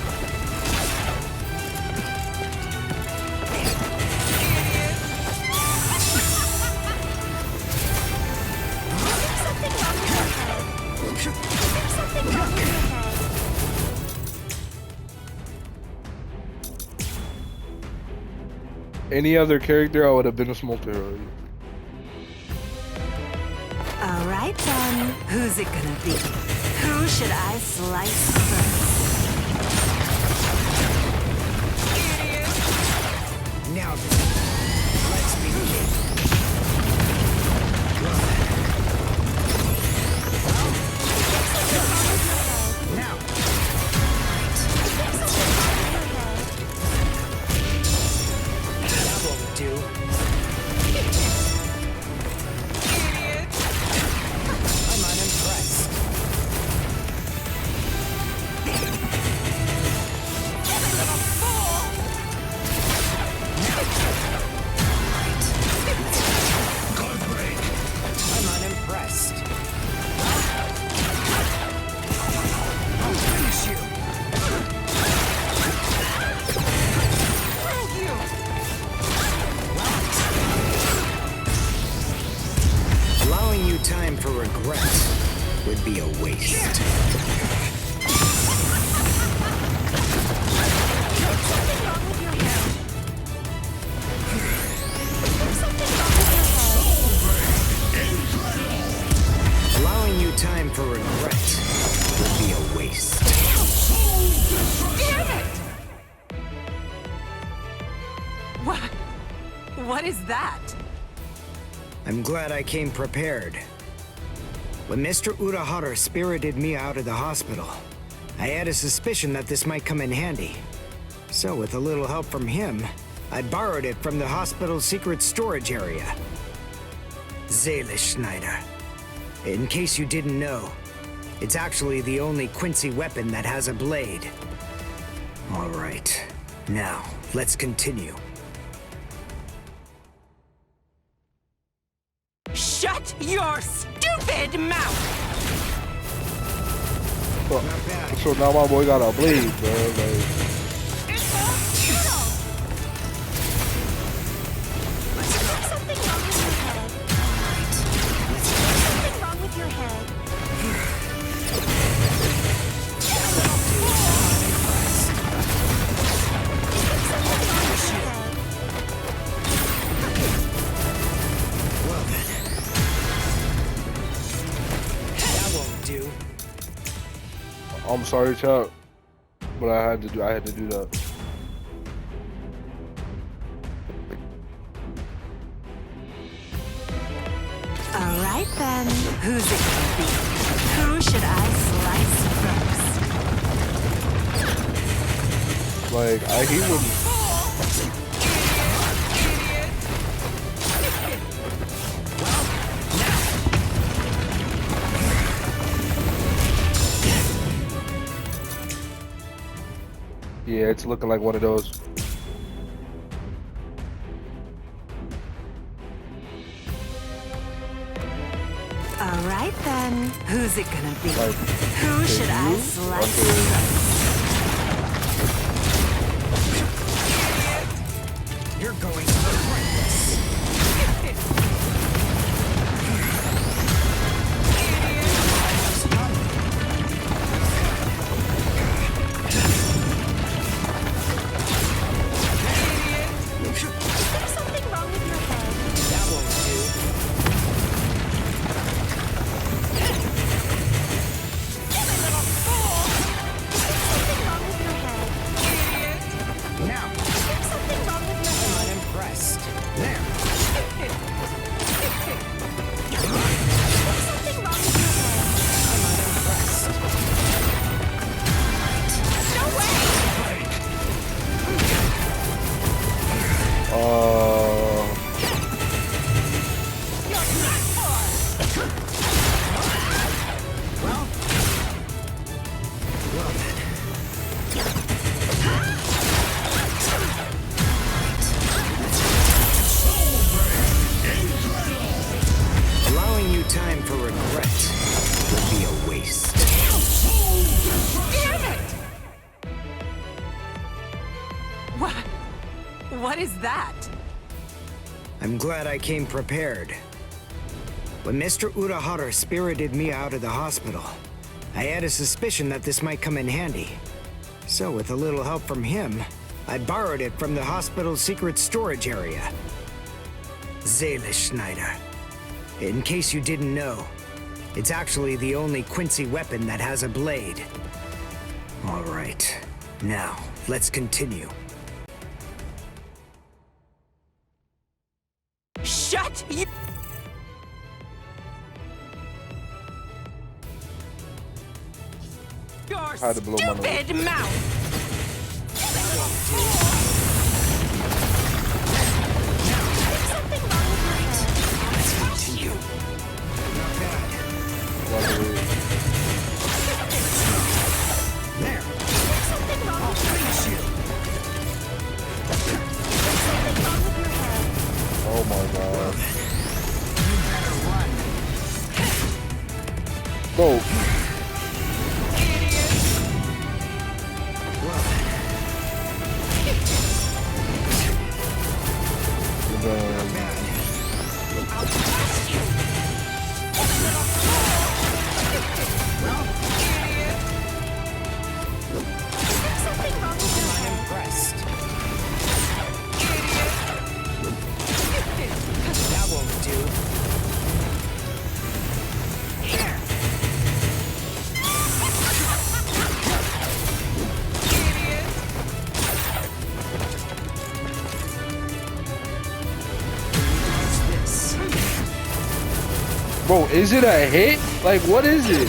wrong with your head? Is there something wrong with your head? Any other character, I would have been a small terror. Alright then, who's it gonna be? Who should I slice first? Now then. be a waste. Allowing you time for regret would be a waste. Damn it! What is that? I'm glad I came prepared. When Mr. Urahara spirited me out of the hospital, I had a suspicion that this might come in handy. So with a little help from him, I borrowed it from the hospital's secret storage area. Schneider. In case you didn't know, it's actually the only Quincy weapon that has a blade. All right, now let's continue. Shut your stupid mouth! So now my boy got a blade, bro. Like, Something wrong with your head. Something wrong with your head. Well then. That won't do. I'm sorry, Chuck, but I had to do that. All right then, who's it gonna be? Who should I slice first? Like, he wouldn't. Yeah, it's looking like one of those. All right then, who's it gonna be? Like, who should I slice first? You're going to regret this. Allowing you time for regret would be a waste. Damn it! What is that? I'm glad I came prepared. When Mr. Urahara spirited me out of the hospital, I had a suspicion that this might come in handy. So with a little help from him, I borrowed it from the hospital's secret storage area. Schneider. In case you didn't know, it's actually the only Quincy weapon that has a blade. All right, now let's continue. Shut you! Your stupid mouth! Oh my god. Bro. Bro, is it a hit? Like, what is it?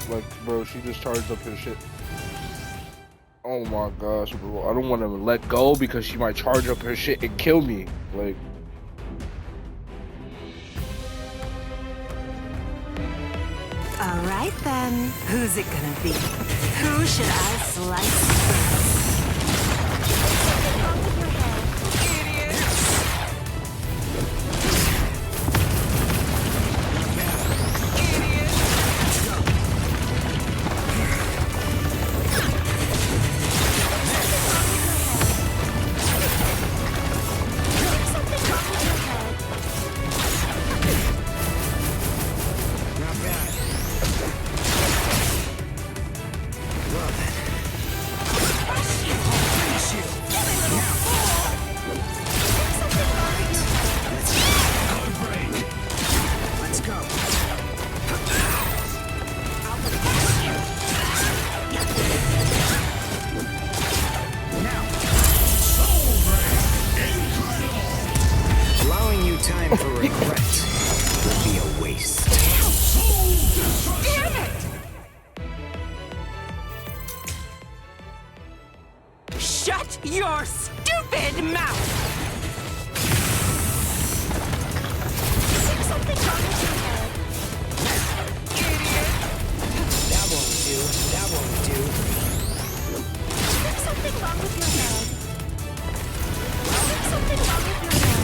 Like, bro, she just charged up her shit. Oh my gosh, bro. I don't want to let go because she might charge up her shit and kill me. Like, all right then. Who's it gonna be? Who should I slice? Time for regret would be a waste. Damn it! Shut your stupid mouth! Is something wrong with your head? Idiot! That won't do. That won't do. Is something wrong with your head? Is something wrong with your head?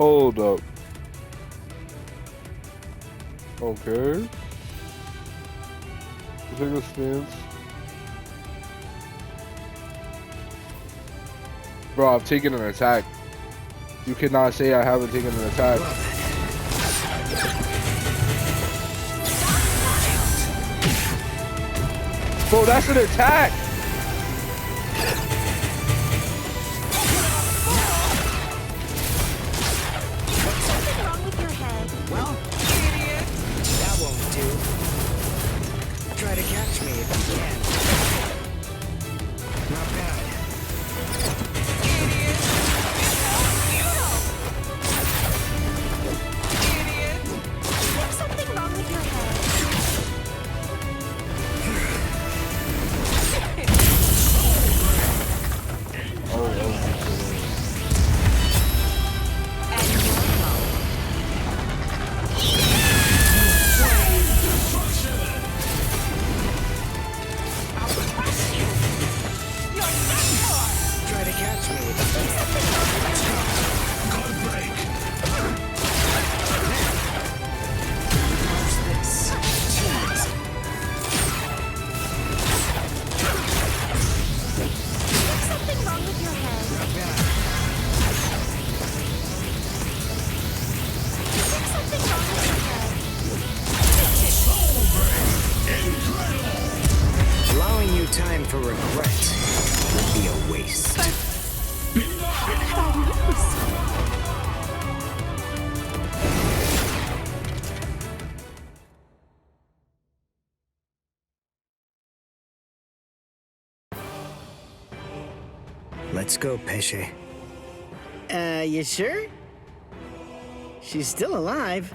hold up. Okay. Take a stance. Bro, I've taken an attack. You cannot say I haven't taken an attack. Bro, that's an attack! Something wrong with your head? Well, idiot! That won't do. Try to catch me if you can. Not bad. Idiot! There's something wrong with your head. Try to catch me. Good break. What's this? Jeez. There's something wrong with your head. Not bad. There's something wrong with your head. Allowing you time for regret would be a waste. Let's go, Pesce. You sure? She's still alive.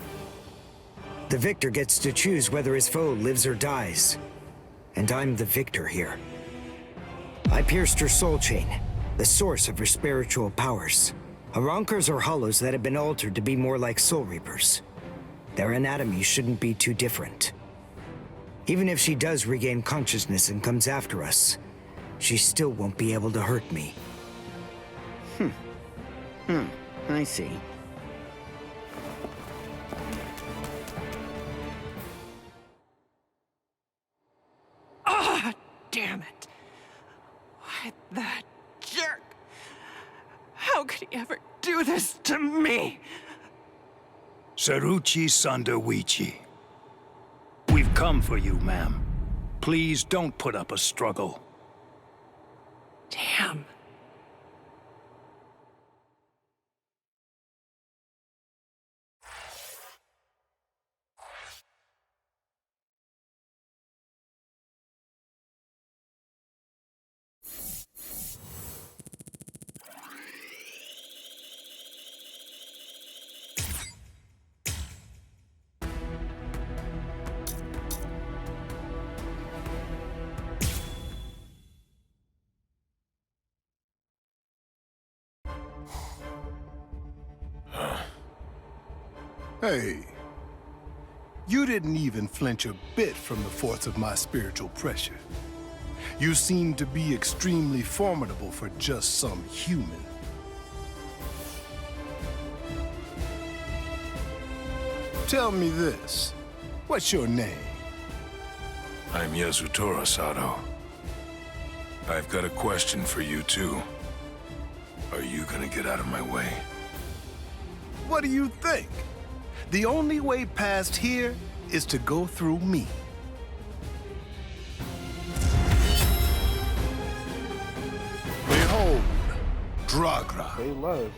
The victor gets to choose whether his foe lives or dies. And I'm the victor here. I pierced her soul chain, the source of her spiritual powers. Arankars are hollows that have been altered to be more like soul reapers. Their anatomy shouldn't be too different. Even if she does regain consciousness and comes after us, she still won't be able to hurt me. I see. Ah, damn it. Why, that jerk. How could he ever do this to me? Saruchi Sandawichi. come for you, ma'am. Please don't put up a struggle. Damn. Hey, you didn't even flinch a bit from the force of my spiritual pressure. You seem to be extremely formidable for just some human. Tell me this, what's your name? I'm Yasutora Sato. I've got a question for you too. Are you gonna get out of my way? What do you think? The only way past here is to go through me. Behold, Dragra. They love.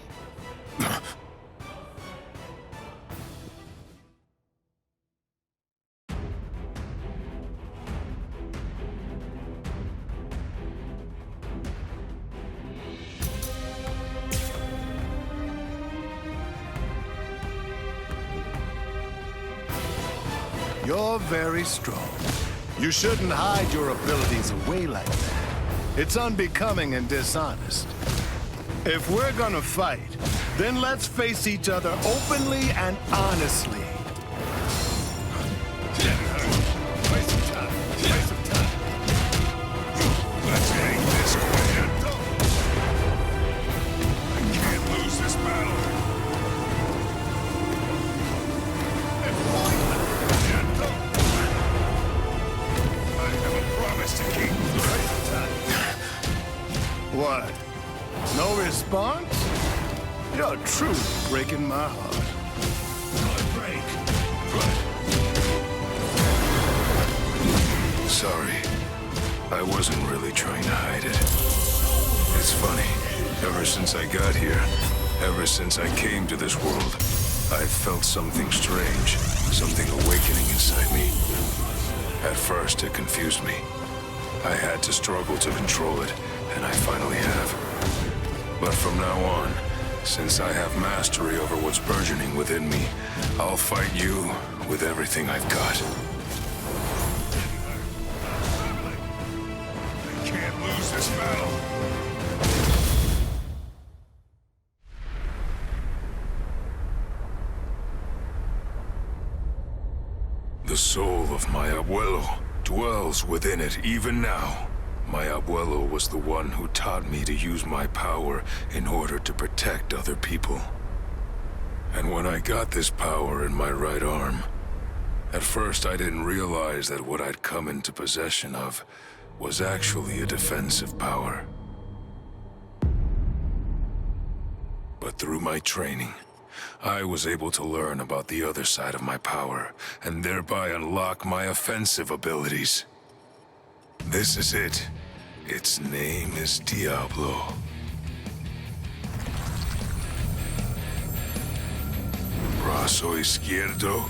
You're very strong. You shouldn't hide your abilities away like that. It's unbecoming and dishonest. If we're gonna fight, then let's face each other openly and honestly. Waste some time. Waste some time. Let's end this quick. I can't lose this battle. What? No response? You're truly breaking my heart. Sorry. I wasn't really trying to hide it. It's funny. Ever since I got here, ever since I came to this world, I've felt something strange, something awakening inside me. At first, it confused me. I had to struggle to control it, and I finally have. But from now on, since I have mastery over what's burgeoning within me, I'll fight you with everything I've got. I can't lose this battle. The soul of my abuelo dwells within it even now. My abuelo was the one who taught me to use my power in order to protect other people. And when I got this power in my right arm, at first I didn't realize that what I'd come into possession of was actually a defensive power. But through my training, I was able to learn about the other side of my power, and thereby unlock my offensive abilities. This is it. Its name is Diablo. Brazo izquierdo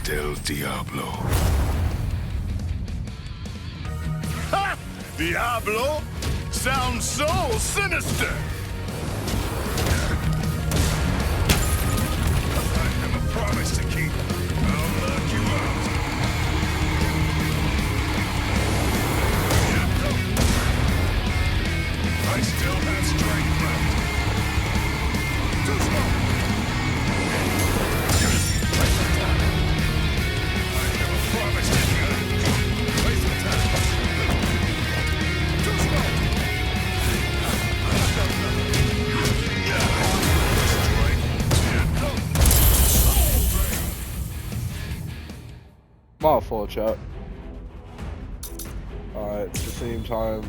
del Diablo. Ha! Diablo? Sounds so sinister! I have a promise to keep. I'll knock you out. I still have strength left. Too slow. Waste of time. I have a promise to keep. Waste of time. Too slow. My fault, chat. Alright, at the same time,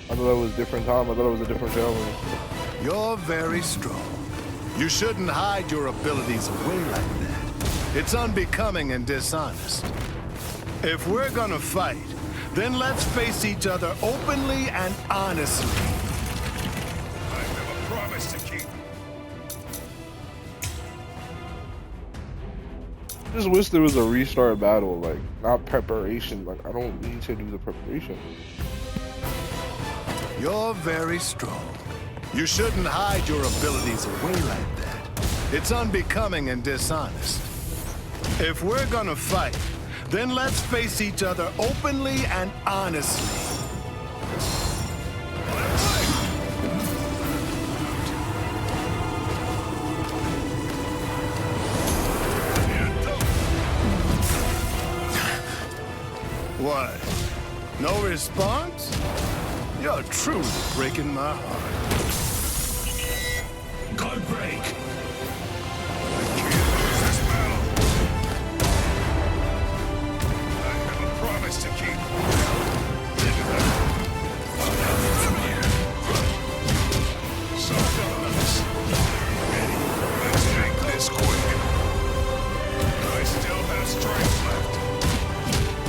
I thought it was a different time. I thought it was a different challenge. You're very strong. You shouldn't hide your abilities away like that. It's unbecoming and dishonest. If we're gonna fight, then let's face each other openly and honestly. I have a promise to keep. I just wish there was a restart battle, like, not preparation. Like, I don't need to do the preparation. You're very strong. You shouldn't hide your abilities away like that. It's unbecoming and dishonest. If we're gonna fight, then let's face each other openly and honestly. What? No response? You're truly breaking my heart. God break! Promise to keep. From here. So fellas, let's make this quick. I still have strength left.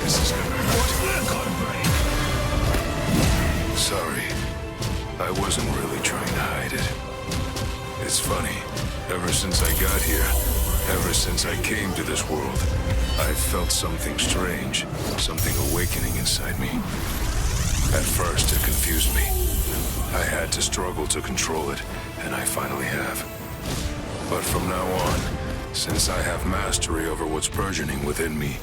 This is gonna hurt. God break! Sorry, I wasn't really trying to hide it. It's funny, ever since I got here, ever since I came to this world, I felt something strange, something awakening inside me. At first, it confused me. I had to struggle to control it, and I finally have. But from now on, since I have mastery over what's burgeoning within me,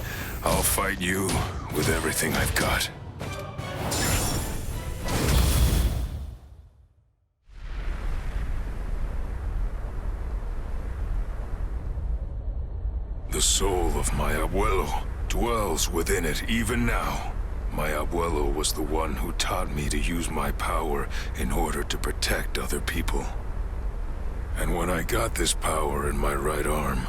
I'll fight you with everything I've got. The soul of my abuelo dwells within it even now. My abuelo was the one who taught me to use my power in order to protect other people. And when I got this power in my right arm,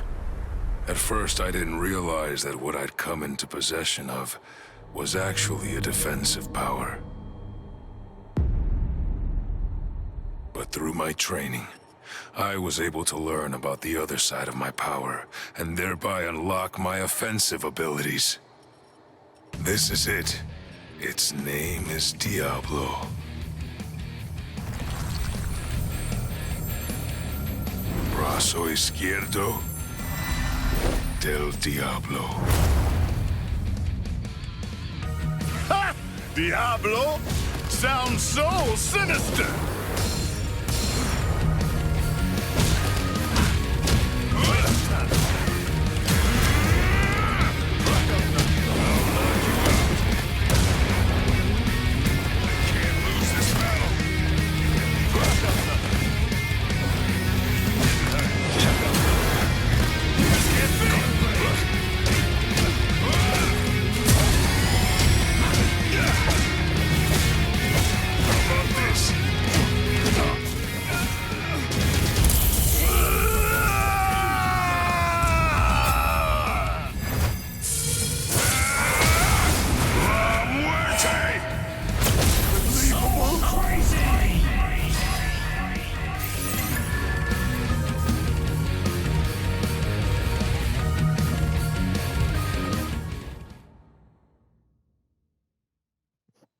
at first I didn't realize that what I'd come into possession of was actually a defensive power. But through my training, I was able to learn about the other side of my power, and thereby unlock my offensive abilities. This is it. Its name is Diablo. Brazo izquierdo del Diablo. Ha! Diablo? Sounds so sinister!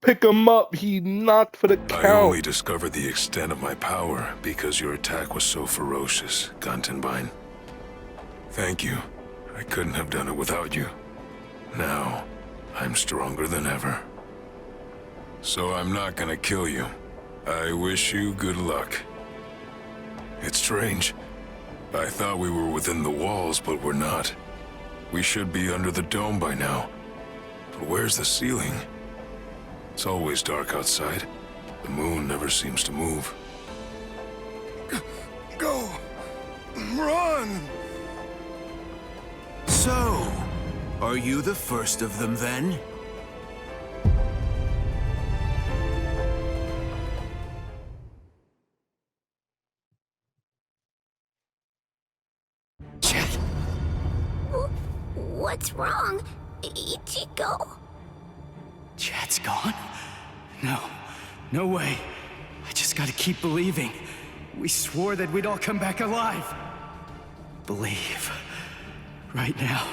Pick him up, he knocked for the count. I only discovered the extent of my power because your attack was so ferocious, Gantenbein. Thank you. I couldn't have done it without you. Now, I'm stronger than ever. So I'm not gonna kill you. I wish you good luck. It's strange. I thought we were within the walls, but we're not. We should be under the dome by now. But where's the ceiling? It's always dark outside. The moon never seems to move. Go! Run! So, are you the first of them then? What's wrong, Ichigo? Chad's gone? No. No way. I just gotta keep believing. We swore that we'd all come back alive. Believe. Right now,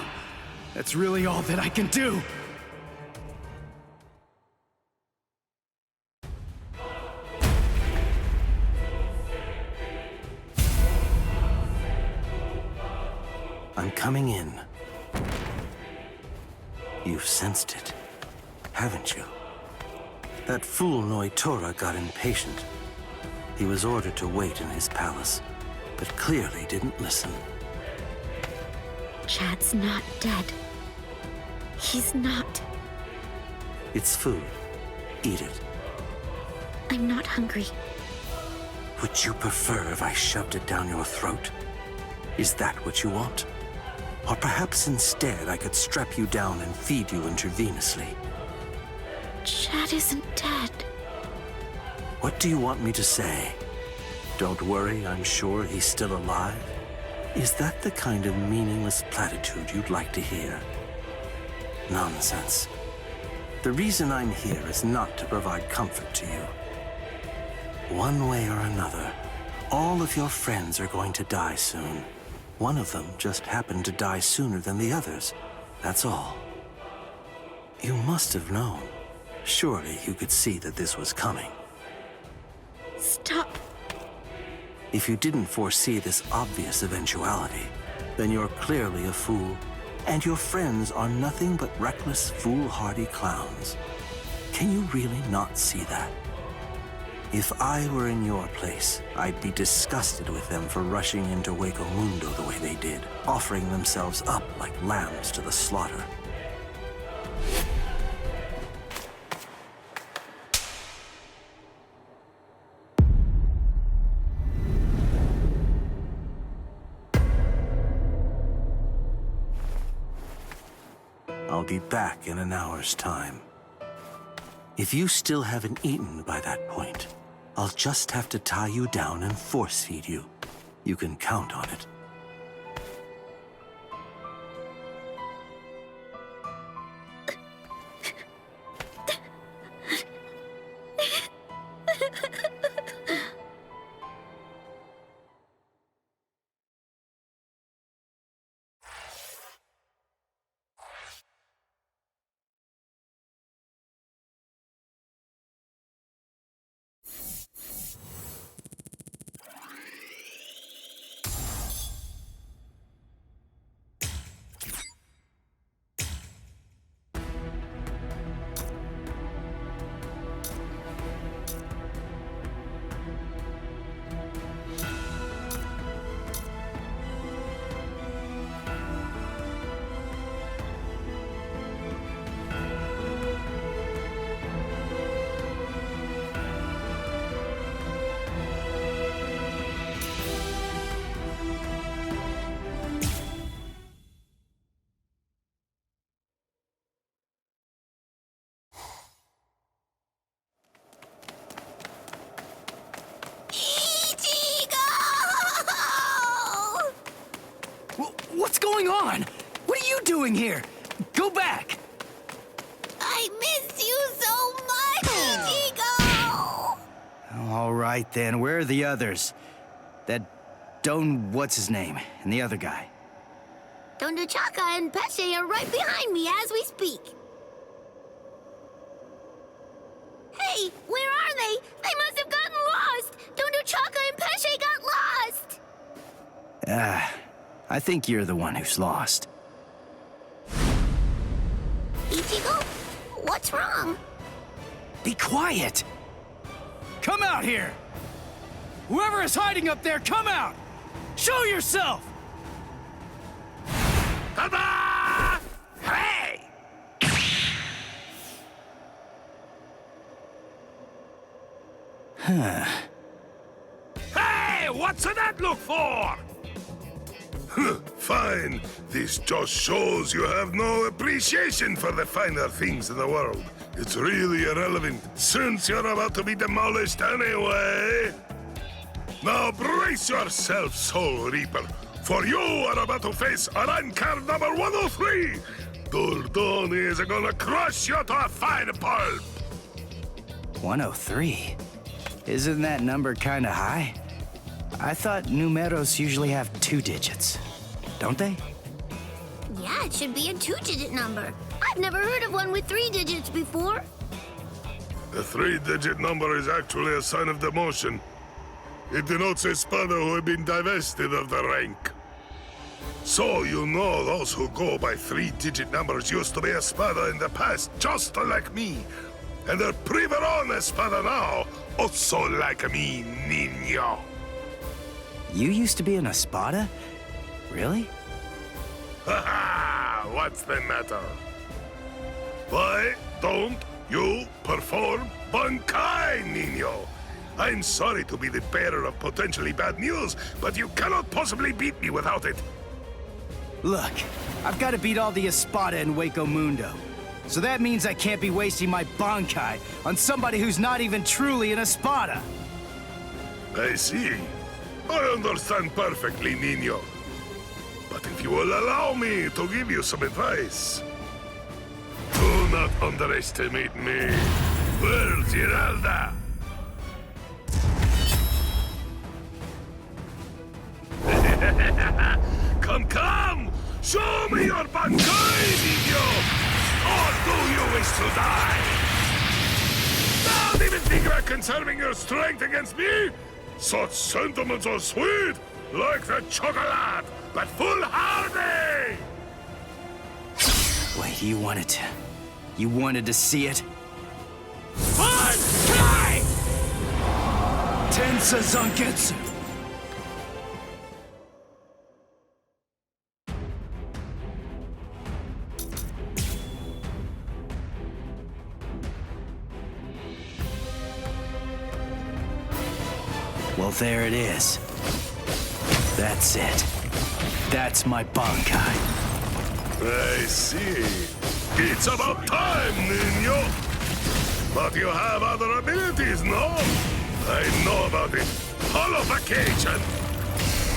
that's really all that I can do. I'm coming in. You've sensed it, haven't you? That fool Noitora got impatient. He was ordered to wait in his palace, but clearly didn't listen. Chad's not dead. He's not. It's food. Eat it. I'm not hungry. Would you prefer if I shoved it down your throat? Is that what you want? Or perhaps instead I could strap you down and feed you intravenously. Chad isn't dead. What do you want me to say? Don't worry, I'm sure he's still alive? Is that the kind of meaningless platitude you'd like to hear? Nonsense. The reason I'm here is not to provide comfort to you. One way or another, all of your friends are going to die soon. One of them just happened to die sooner than the others. That's all. You must have known. Surely you could see that this was coming. Stop. If you didn't foresee this obvious eventuality, then you're clearly a fool, and your friends are nothing but reckless, foolhardy clowns. Can you really not see that? If I were in your place, I'd be disgusted with them for rushing into Hueco Mundo the way they did, offering themselves up like lambs to the slaughter. I'll be back in an hour's time. If you still haven't eaten by that point, I'll just have to tie you down and force feed you. You can count on it. What's going on? What are you doing here? Go back! I miss you so much, Ichigo! All right then, where are the others? That Don what's his name, and the other guy? Don Chaka and Pesce are right behind me as we speak. Hey, where are they? They must have gotten lost! Don Chaka and Pesce got lost! I think you're the one who's lost. Ichigo, what's wrong? Be quiet! Come out here! Whoever is hiding up there, come out! Show yourself! Ta-da! Hey! Huh. Hey, what's that look for? Fine. This just shows you have no appreciation for the finer things in the world. It's really irrelevant, since you're about to be demolished anyway. Now brace yourself, Soul Reaper, for you are about to face rank card number 103. Dordoni is gonna crush you to a fine pulp. 103? Isn't that number kinda high? I thought numeros usually have 2 digits. Don't they? That should be a 2-digit number. I've never heard of one with 3 digits before. The 3-digit number is actually a sign of demotion. It denotes a spada who have been divested of the rank. So you know those who go by 3-digit numbers used to be a spada in the past, just like me. And they're priveron espada now, also like me, niño. You used to be an espada? Really? Haha! What's the matter? Why don't you perform Bankai, niño? I'm sorry to be the bearer of potentially bad news, but you cannot possibly beat me without it. Look, I've got to beat all the espada in Hueco Mundo. So that means I can't be wasting my Bankai on somebody who's not even truly an espada. I see. I understand perfectly, niño. But if you will allow me to give you some advice, do not underestimate me. Where's Giralda? Come! Show me your Bankai, niño! Or do you wish to die? Don't even think about conserving your strength against me! Such sentiments are sweet, like the chocolate, but foolhardy! Wait, you wanted to see it? Bankai! Tensa Zangetsu! Well, there it is. That's it. That's my Bankai. I see. It's about time, niño. But you have other abilities, no? I know about it. Holofication.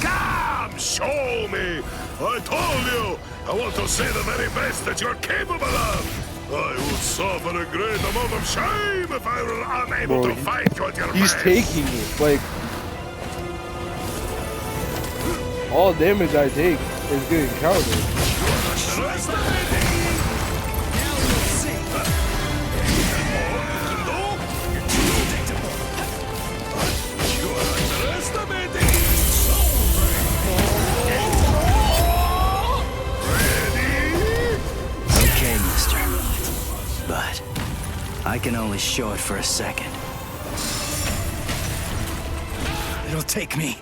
Come, show me. I told you. I want to see the very best that you're capable of. I would suffer a great amount of shame if I were unable to fight you at your He's best. taking it. Like, all damage I take is getting countered. Okay, mister. But I can only show it for a second. It'll take me.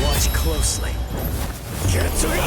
Watch closely. Get to it!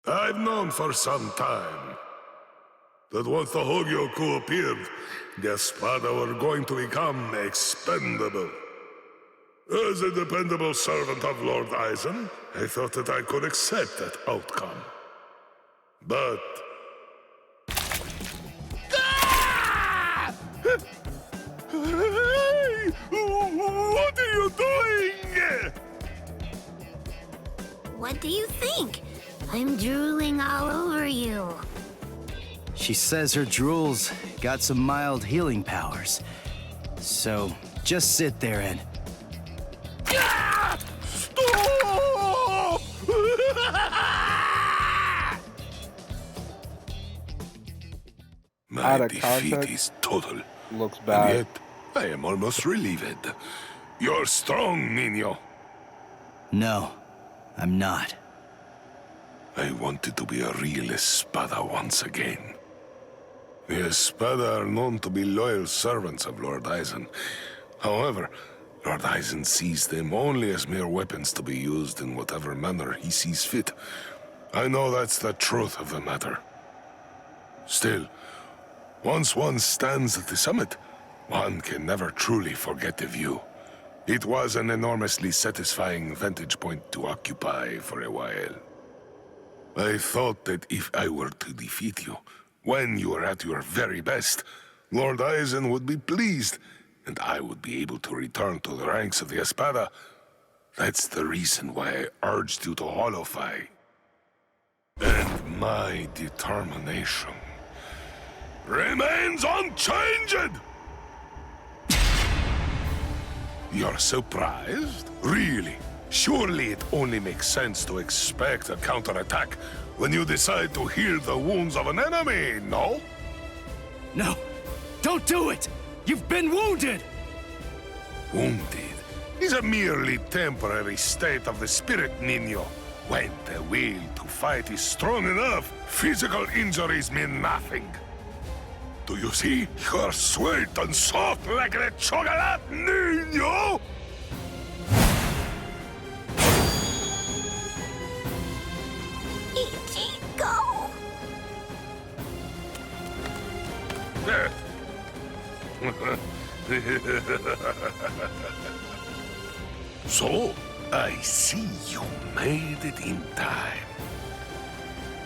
I've known for some time that once the Hueco appeared, the Espada were going to become expendable. As a dependable servant of Lord Eisen, I thought that I could accept that outcome. But... Ah! Hey! What are you doing? What do you think? I'm drooling all over you. She says her drool's got some mild healing powers. So, just sit there and... Ah! Stop! My Out of defeat context, is total. looks And bad. yet, I am almost relieved. You're strong, Nino. No, I'm not. I wanted to be a real Espada once again. The Espada are known to be loyal servants of Lord Eisen. However, Lord Eisen sees them only as mere weapons to be used in whatever manner he sees fit. I know that's the truth of the matter. Still, once one stands at the summit, one can never truly forget the view. It was an enormously satisfying vantage point to occupy for a while. I thought that if I were to defeat you, when you were at your very best, Lord Eisen would be pleased, and I would be able to return to the ranks of the Espada. That's the reason why I urged you to holofy. And my determination remains unchanged! You're surprised? Really? Surely it only makes sense to expect a counterattack when you decide to heal the wounds of an enemy, no? No! Don't do it! You've been wounded! Wounded is a merely temporary state of the spirit, Nino. When the will to fight is strong enough, physical injuries mean nothing. Do you see? You're sweet and soft like a chocolate, Nino! Go! So, I see you made it in time.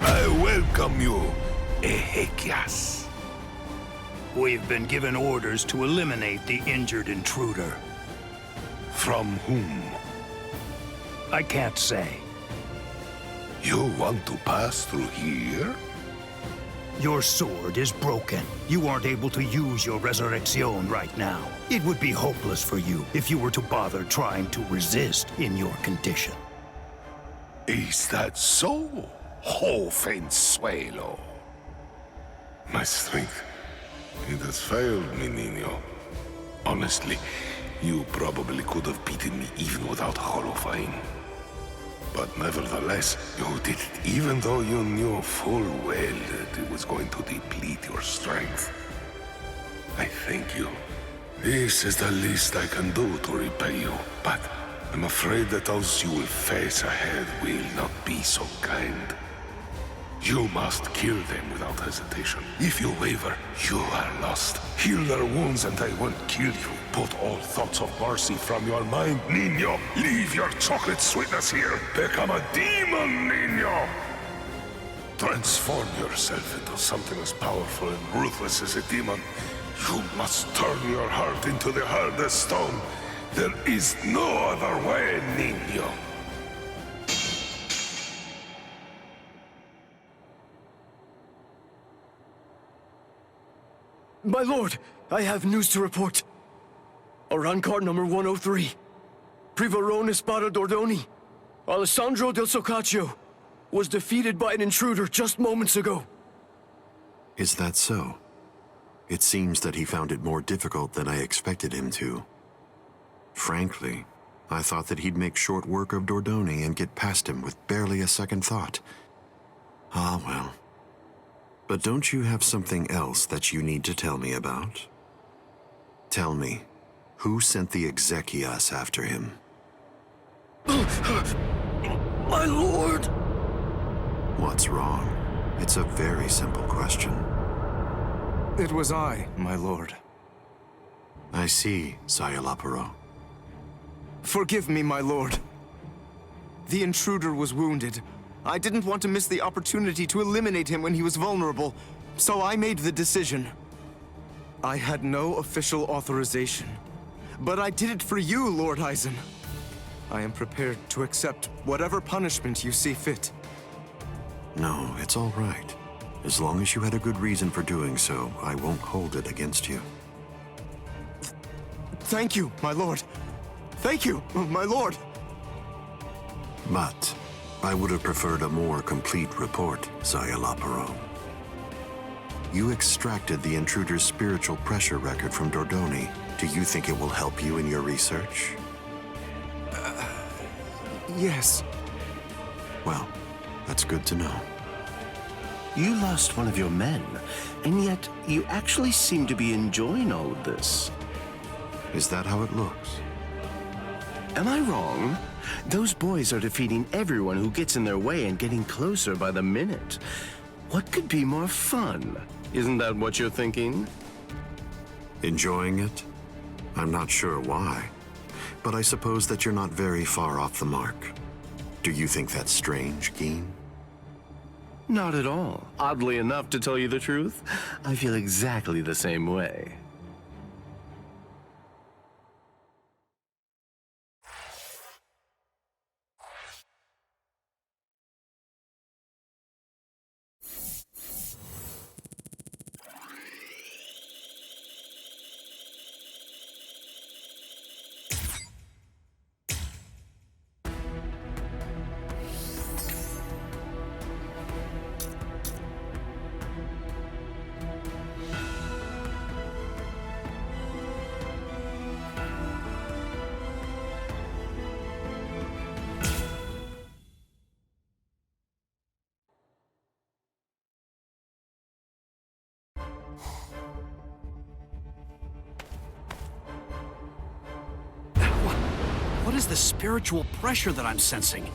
I welcome you, Ezequias. We've been given orders to eliminate the injured intruder. From whom? I can't say. You want to pass through here? Your sword is broken. You aren't able to use your Resurrección right now. It would be hopeless for you if you were to bother trying to resist in your condition. Is that so, Jovenzuelo? My strength, it has failed me, Nino. Honestly, you probably could have beaten me even without holofying. But nevertheless, you did it even though you knew full well that it was going to deplete your strength. I thank you. This is the least I can do to repay you, but I'm afraid that those you will face ahead will not be so kind. You must kill them without hesitation. If you waver, you are lost. Heal their wounds and they won't kill you. Put all thoughts of mercy from your mind, Nino. Leave your chocolate sweetness here. Become a demon, Nino. Transform yourself into something as powerful and ruthless as a demon. You must turn your heart into the hardest stone. There is no other way, Nino. My lord, I have news to report. Aran card number 103. Privarone Espada Dordoni. Alessandro del Socaccio was defeated by an intruder just moments ago. Is that so? It seems that he found it more difficult than I expected him to. Frankly, I thought that he'd make short work of Dordoni and get past him with barely a second thought. Ah, well. But don't you have something else that you need to tell me about? Tell me, who sent the Ezequias after him? My lord! What's wrong? It's a very simple question. It was I, my lord. I see, Sayalaparo. Forgive me, my lord. The intruder was wounded. I didn't want to miss the opportunity to eliminate him when he was vulnerable, so I made the decision. I had no official authorization, but I did it for you, Lord Aizen. I am prepared to accept whatever punishment you see fit. No, it's all right. As long as you had a good reason for doing so, I won't hold it against you. Thank you, my lord. Thank you, my lord. But I would have preferred a more complete report, Sayalaparo. You extracted the intruder's spiritual pressure record from Dordoni. Do you think it will help you in your research? Yes. Well, that's good to know. You lost one of your men, and yet you actually seem to be enjoying all of this. Is that how it looks? Am I wrong? Those boys are defeating everyone who gets in their way and getting closer by the minute. What could be more fun? Isn't that what you're thinking? Enjoying it? I'm not sure why, but I suppose that you're not very far off the mark. Do you think that's strange, Geen? Not at all. Oddly enough, to tell you the truth, I feel exactly the same way. What is the spiritual pressure that I'm sensing?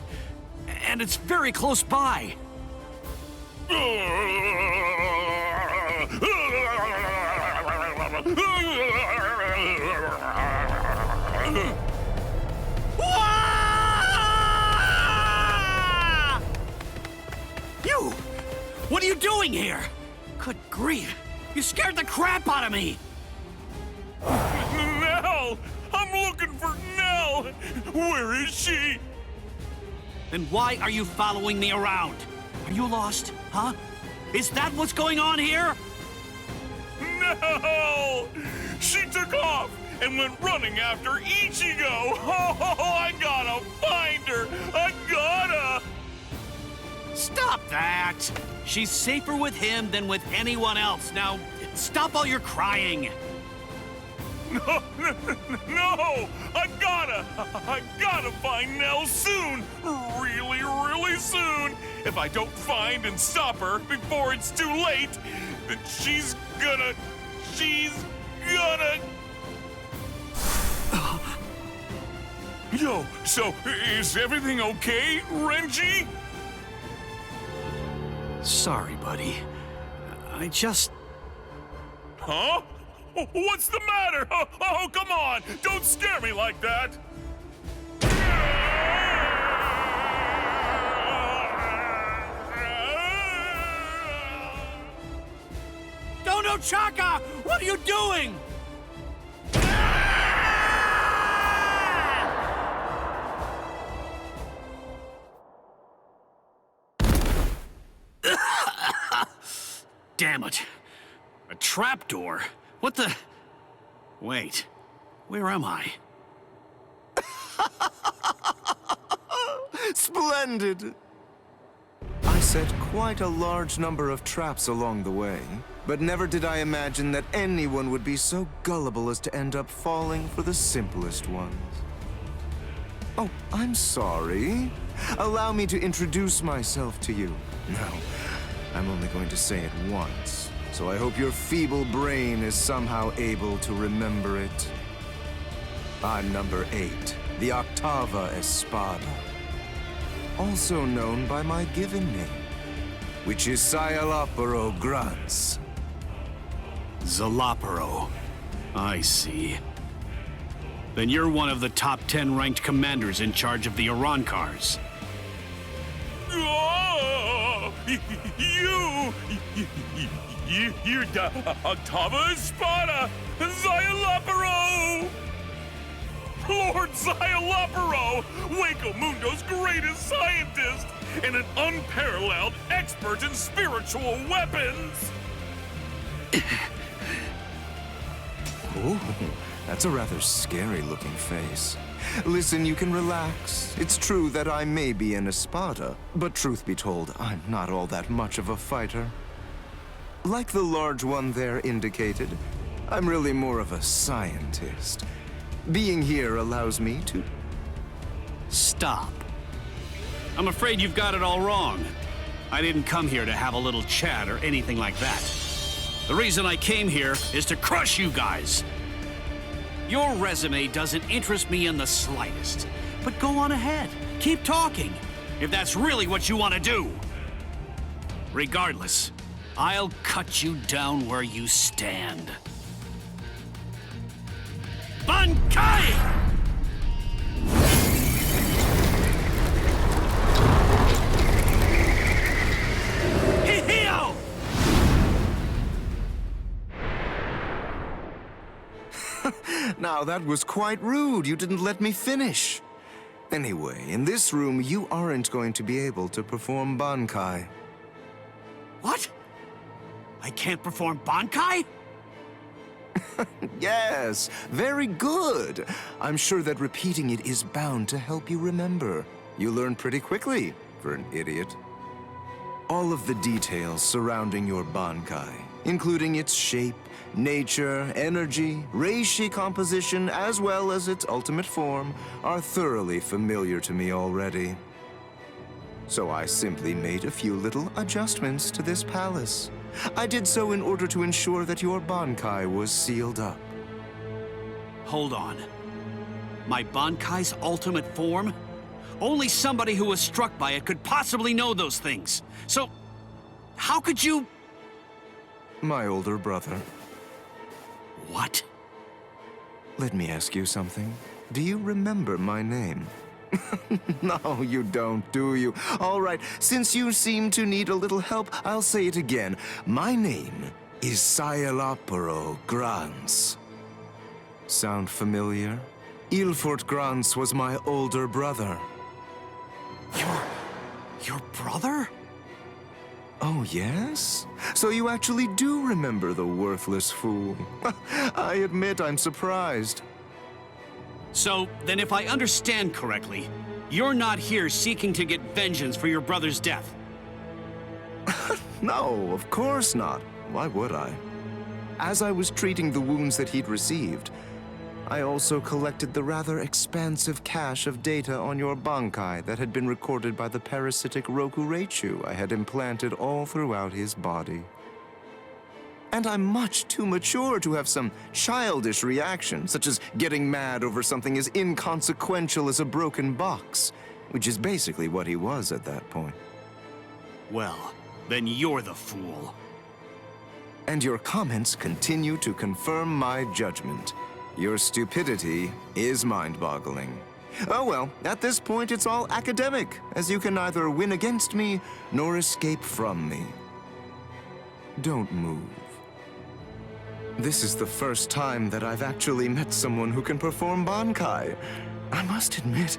And it's very close by. You! What are you doing here? Good grief! You scared the crap out of me! Nell! I'm looking for Nell! Where is she? Then why are you following me around? Are you lost, huh? Is that what's going on here? No! She took off and went running after Ichigo! Oh, I gotta find her! I gotta! Stop that! She's safer with him than with anyone else. Now, stop all your crying. No! I gotta find Nell soon! Really, really soon! If I don't find and stop her before it's too late, then she's gonna... Yo, so is everything okay, Renji? Sorry, buddy. I just... Huh? What's the matter? Oh, come on! Don't scare me like that! Dono Chaka! What are you doing? Damn it. A trapdoor? What the... Wait. Where am I? Splendid! I set quite a large number of traps along the way, but never did I imagine that anyone would be so gullible as to end up falling for the simplest ones. Oh, I'm sorry. Allow me to introduce myself to you. No, I'm only going to say it once, so I hope your feeble brain is somehow able to remember it. I'm number 8, the Octava Espada. Also known by my given name, which is Scialopero Grunts. Zalopero. I see. Then you're one of the top 10 ranked commanders in charge of the Arancars. Oh, you're the Octava Espada, Scialopero! Lord Scialopero, Hueco Mundo's greatest scientist, and an unparalleled expert in spiritual weapons! Ooh, that's a rather scary-looking face. Listen, you can relax. It's true that I may be an Espada, but truth be told, I'm not all that much of a fighter. Like the large one there indicated, I'm really more of a scientist. Being here allows me to... Stop. I'm afraid you've got it all wrong. I didn't come here to have a little chat or anything like that. The reason I came here is to crush you guys. Your resume doesn't interest me in the slightest. But go on ahead. Keep talking, if that's really what you want to do. Regardless, I'll cut you down where you stand. Bankai! Now, that was quite rude. You didn't let me finish. Anyway, in this room, you aren't going to be able to perform Bankai. What? I can't perform Bankai? Yes, very good. I'm sure that repeating it is bound to help you remember. You learn pretty quickly, for an idiot. All of the details surrounding your Bankai, including its shape, nature, energy, reishi composition, as well as its ultimate form, are thoroughly familiar to me already. So I simply made a few little adjustments to this palace. I did so in order to ensure that your Bankai was sealed up. Hold on. My Bankai's ultimate form? Only somebody who was struck by it could possibly know those things. So, how could you... My older brother. What? Let me ask you something. Do you remember my name? No, you don't, do you? All right, since you seem to need a little help, I'll say it again. My name is Scialopero Grunts. Sound familiar? Ilfort Grunts was my older brother. Your brother? Oh, yes? So you actually do remember the worthless fool. I admit I'm surprised. So, then if I understand correctly, you're not here seeking to get vengeance for your brother's death. No, of course not. Why would I? As I was treating the wounds that he'd received, I also collected the rather expansive cache of data on your Bankai that had been recorded by the parasitic Rokureichu I had implanted all throughout his body. And I'm much too mature to have some childish reaction, such as getting mad over something as inconsequential as a broken box, which is basically what he was at that point. Well, then you're the fool. And your comments continue to confirm my judgment. Your stupidity is mind-boggling. Oh well, at this point it's all academic, as you can neither win against me nor escape from me. Don't move. This is the first time that I've actually met someone who can perform Bankai. I must admit,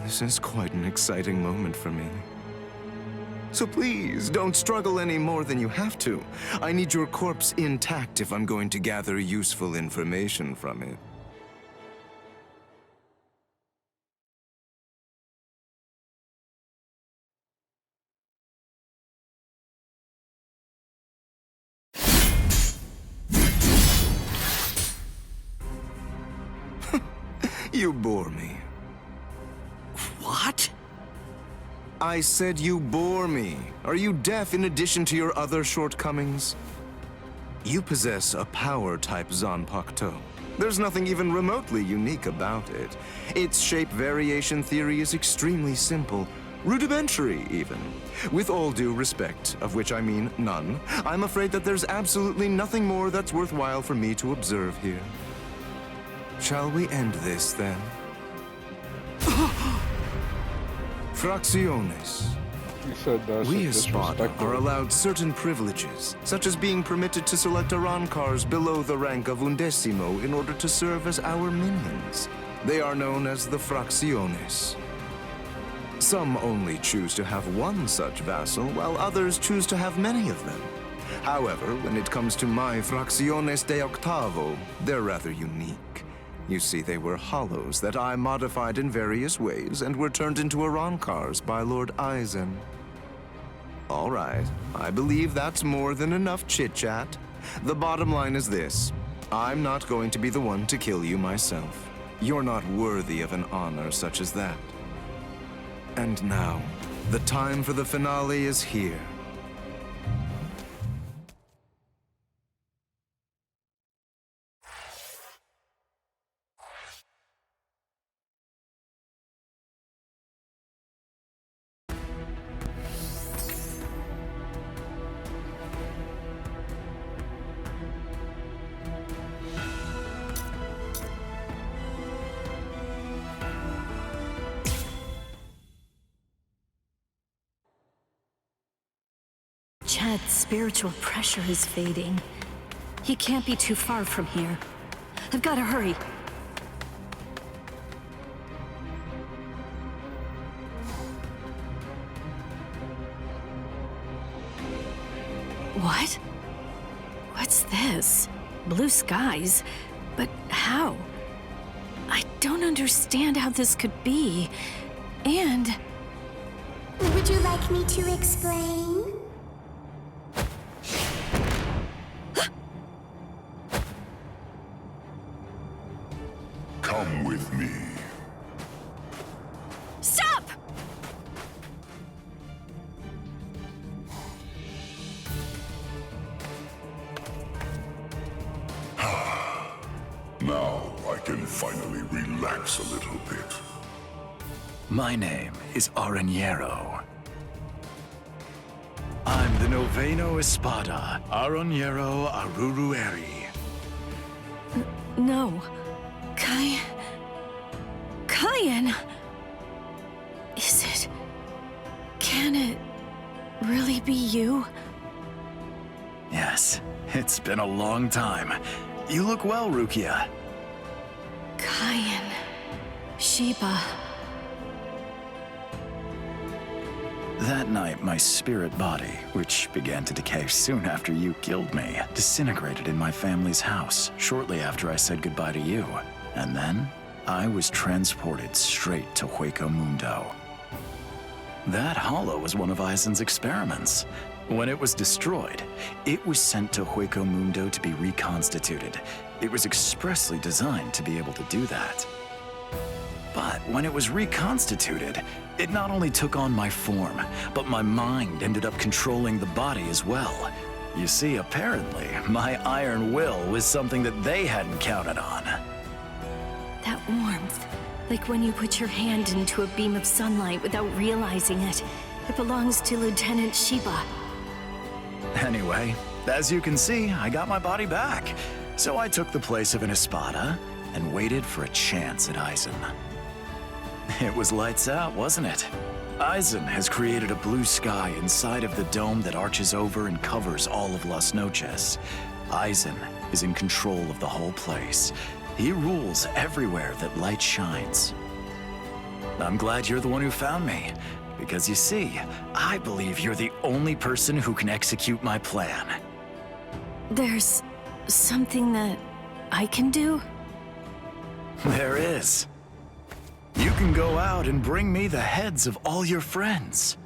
this is quite an exciting moment for me. So please, don't struggle any more than you have to. I need your corpse intact if I'm going to gather useful information from it. You bore me. What? I said you bore me. Are you deaf in addition to your other shortcomings? You possess a power-type Zanpakuto. There's nothing even remotely unique about it. Its shape variation theory is extremely simple. Rudimentary, even. With all due respect, of which I mean none, I'm afraid that there's absolutely nothing more that's worthwhile for me to observe here. Shall we end this, then? Fracciones. We Espada are allowed certain privileges, such as being permitted to select Arancars below the rank of Undecimo in order to serve as our minions. They are known as the Fracciones. Some only choose to have one such vassal, while others choose to have many of them. However, when it comes to my Fracciones de Octavo, they're rather unique. You see, they were hollows that I modified in various ways and were turned into Arancars by Lord Eisen. All right, I believe that's more than enough chit-chat. The bottom line is this. I'm not going to be the one to kill you myself. You're not worthy of an honor such as that. And now, the time for the finale is here. Chad's spiritual pressure is fading. He can't be too far from here. I've got to hurry. What? What's this? Blue skies? But how? I don't understand how this could be. And... Would you like me to explain? Come with me. Stop! Now I can finally relax a little bit. My name is Aranjero. I'm the Noveno Espada, Aranjero Arurueri. No. Kyan? Is it... Can it really be you? Yes, it's been a long time. You look well, Rukia. Kyan... Sheba... That night, my spirit body, which began to decay soon after you killed me, disintegrated in my family's house shortly after I said goodbye to you. And then, I was transported straight to Hueco Mundo. That hollow was one of Eisen's experiments. When it was destroyed, it was sent to Hueco Mundo to be reconstituted. It was expressly designed to be able to do that. But when it was reconstituted, it not only took on my form, but my mind ended up controlling the body as well. You see, apparently, my iron will was something that they hadn't counted on. That warmth, like when you put your hand into a beam of sunlight without realizing it. It belongs to Lieutenant Sheba. Anyway, as you can see, I got my body back. So I took the place of an Espada and waited for a chance at Eisen. It was lights out, wasn't it? Eisen has created a blue sky inside of the dome that arches over and covers all of Las Noches. Eisen is in control of the whole place. He rules everywhere that light shines. I'm glad you're the one who found me, because you see, I believe you're the only person who can execute my plan. There's something that I can do? There is. You can go out and bring me the heads of all your friends.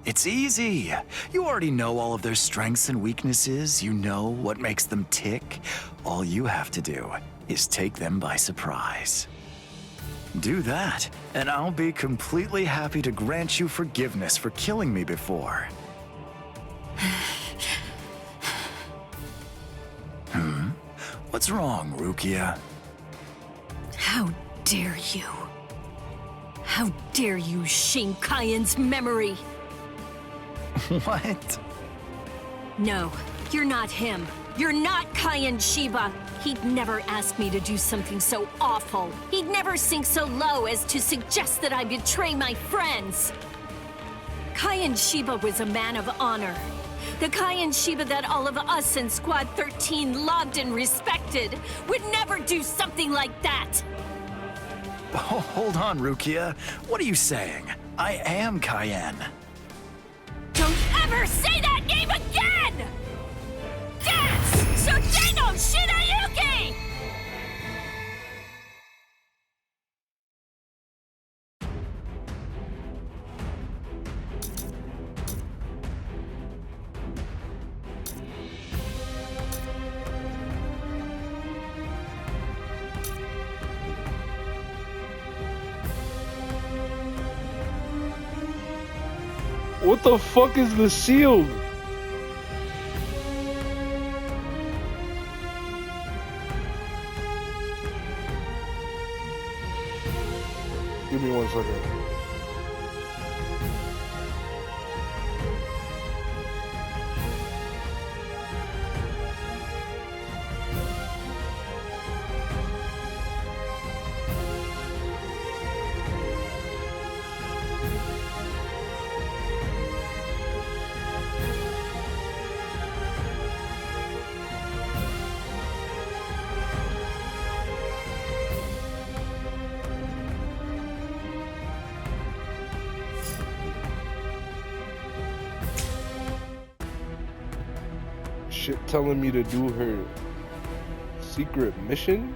It's easy. You already know all of their strengths and weaknesses. You know what makes them tick. All you have to do is take them by surprise. Do that, and I'll be completely happy to grant you forgiveness for killing me before. What's wrong, Rukia? How dare you? How dare you shame Kayan's memory? What? No, you're not him. You're not Kayan Shiba. He'd never ask me to do something so awful. He'd never sink so low as to suggest that I betray my friends. Kayan Shiba was a man of honor. The Kayan Shiba that all of us in Squad 13 loved and respected would never do something like that. Oh, hold on, Rukia. What are you saying? I am Kayan. Don't ever say that name again! Dance! Sojeno Shinayuki! What the fuck is the shield? Give me 1 second. Shit telling me to do her secret mission?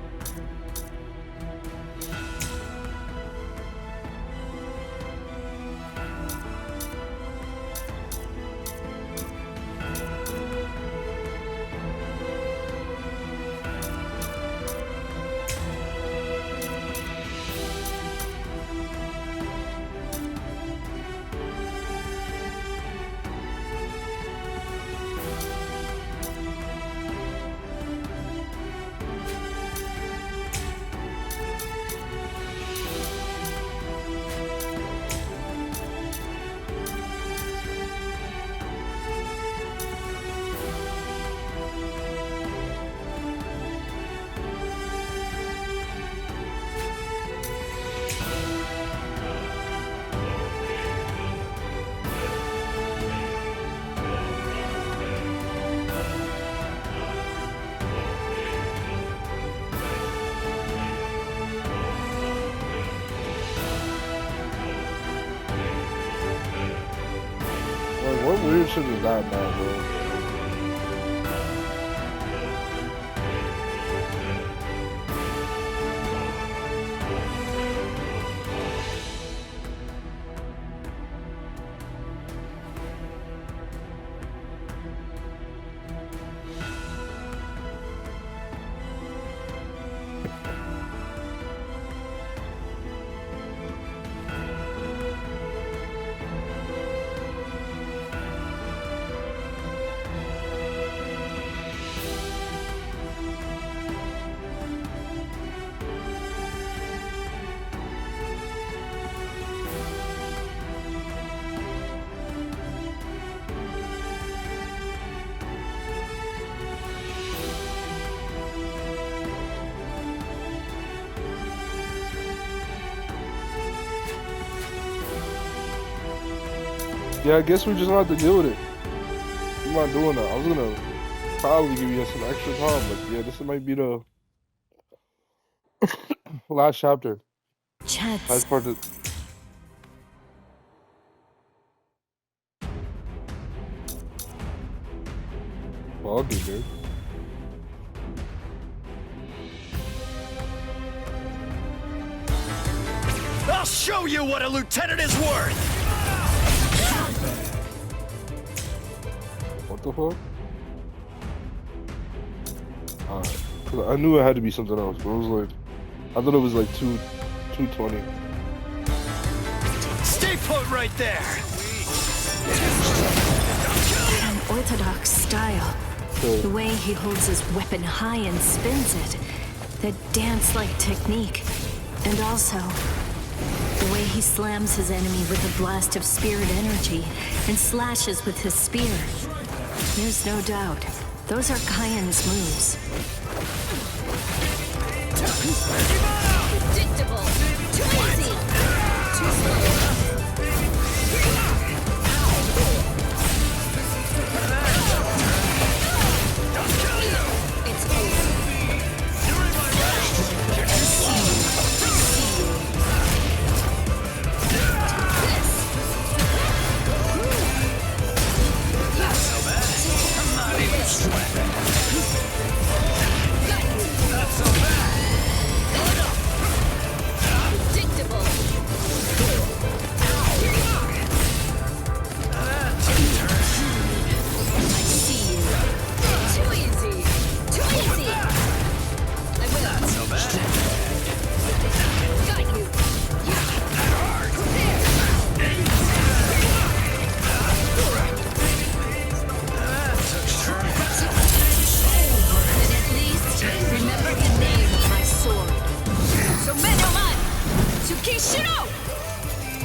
What weird shit is that now, bro? Yeah, I guess we just gonna have to deal with it. I'm not doing that. I was gonna probably give you some extra time, but yeah, this might be the last chapter. Last part of... Well, I'll do good. I'll show you what a lieutenant is worth! What the fuck? I knew it had to be something else, but it was like, I thought it was like 220. Stay put right there! An orthodox style. Okay. The way he holds his weapon high and spins it. That dance-like technique. And also, the way he slams his enemy with a blast of spirit energy and slashes with his spear. There's no doubt. Those are Kyan's moves. Predictable. Too easy. Too slow.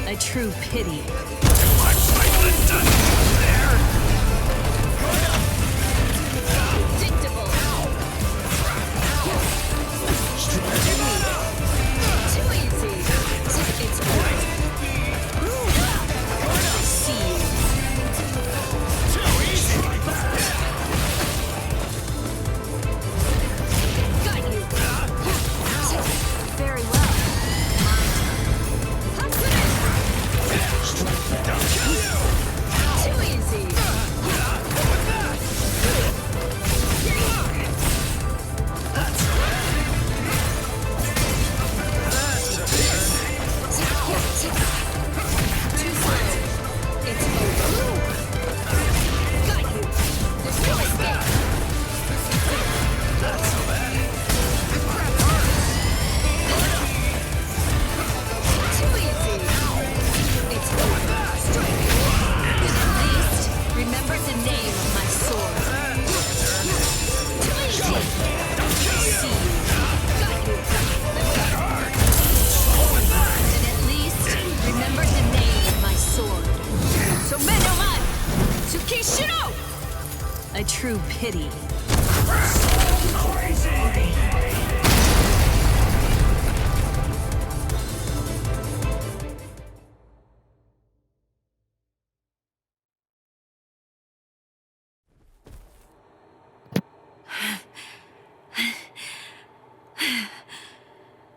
A true pity. A true pity.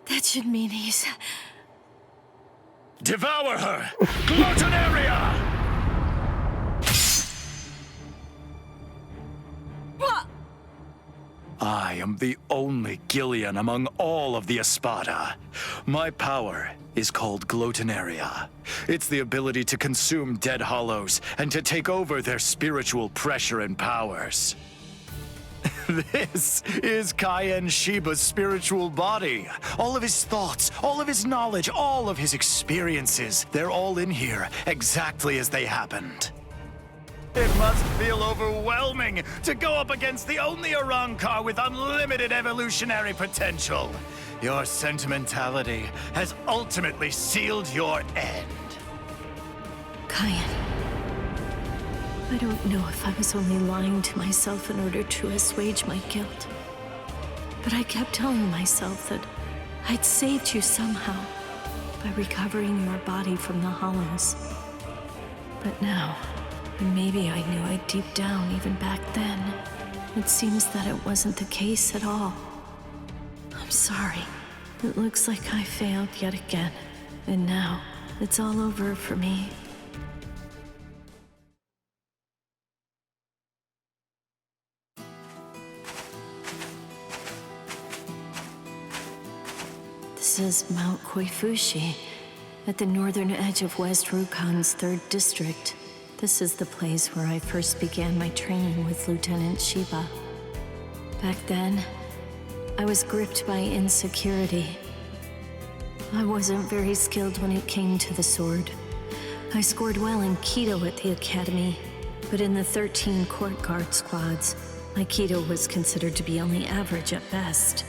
That should mean he's... Devour her! Gluttonaria! I am the only Gillian among all of the Espada. My power is called Gluttonaria. It's the ability to consume dead hollows and to take over their spiritual pressure and powers. This is Kyan Shiba's spiritual body. All of his thoughts, all of his knowledge, all of his experiences, they're all in here, exactly as they happened. It must feel overwhelming to go up against the only Arrancar with unlimited evolutionary potential. Your sentimentality has ultimately sealed your end. Kyan, I don't know if I was only lying to myself in order to assuage my guilt. But I kept telling myself that I'd saved you somehow by recovering your body from the hollows. But now... and maybe I knew it deep down even back then. It seems that it wasn't the case at all. I'm sorry. It looks like I failed yet again. And now, it's all over for me. This is Mount Koifushi, at the northern edge of West Rukan's 3rd district. This is the place where I first began my training with Lieutenant Shiba. Back then, I was gripped by insecurity. I wasn't very skilled when it came to the sword. I scored well in Kido at the academy, but in the 13 court guard squads, my Kido was considered to be only average at best.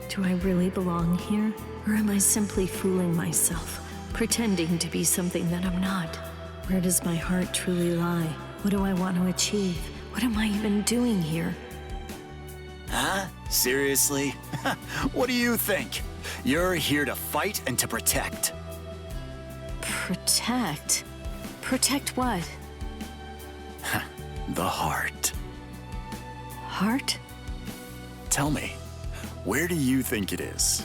Do I really belong here, or am I simply fooling myself, pretending to be something that I'm not. Where does my heart truly lie? What do I want to achieve? What am I even doing here? Huh? Seriously? What do you think? You're here to fight and to protect. Protect? Protect what? The heart. Heart? Tell me, where do you think it is?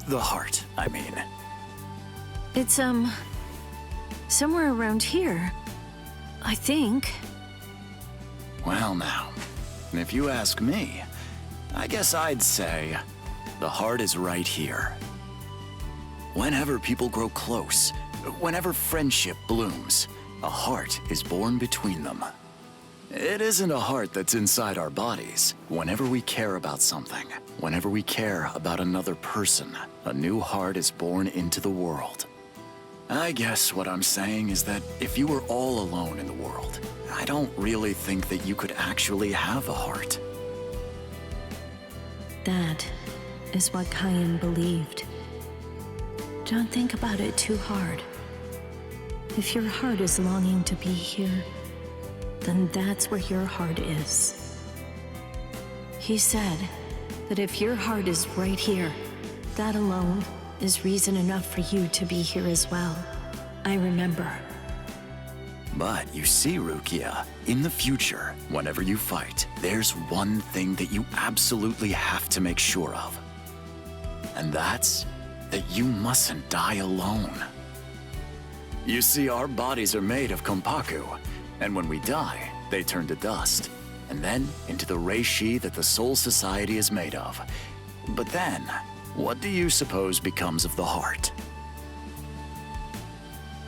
The heart, I mean. It's, somewhere around here. I think. Well now, if you ask me, I guess I'd say the heart is right here. Whenever people grow close, whenever friendship blooms, a heart is born between them. It isn't a heart that's inside our bodies. Whenever we care about something, whenever we care about another person, a new heart is born into the world. I guess what I'm saying is that if you were all alone in the world, I don't really think that you could actually have a heart. That is what Cayenne believed. Don't think about it too hard. If your heart is longing to be here, then that's where your heart is. He said that if your heart is right here, that alone is reason enough for you to be here as well. I remember. But you see, Rukia, in the future, whenever you fight, there's one thing that you absolutely have to make sure of. And that's that you mustn't die alone. You see, our bodies are made of kompaku, and when we die, they turn to dust, and then into the reishi that the Soul Society is made of. But then, what do you suppose becomes of the heart?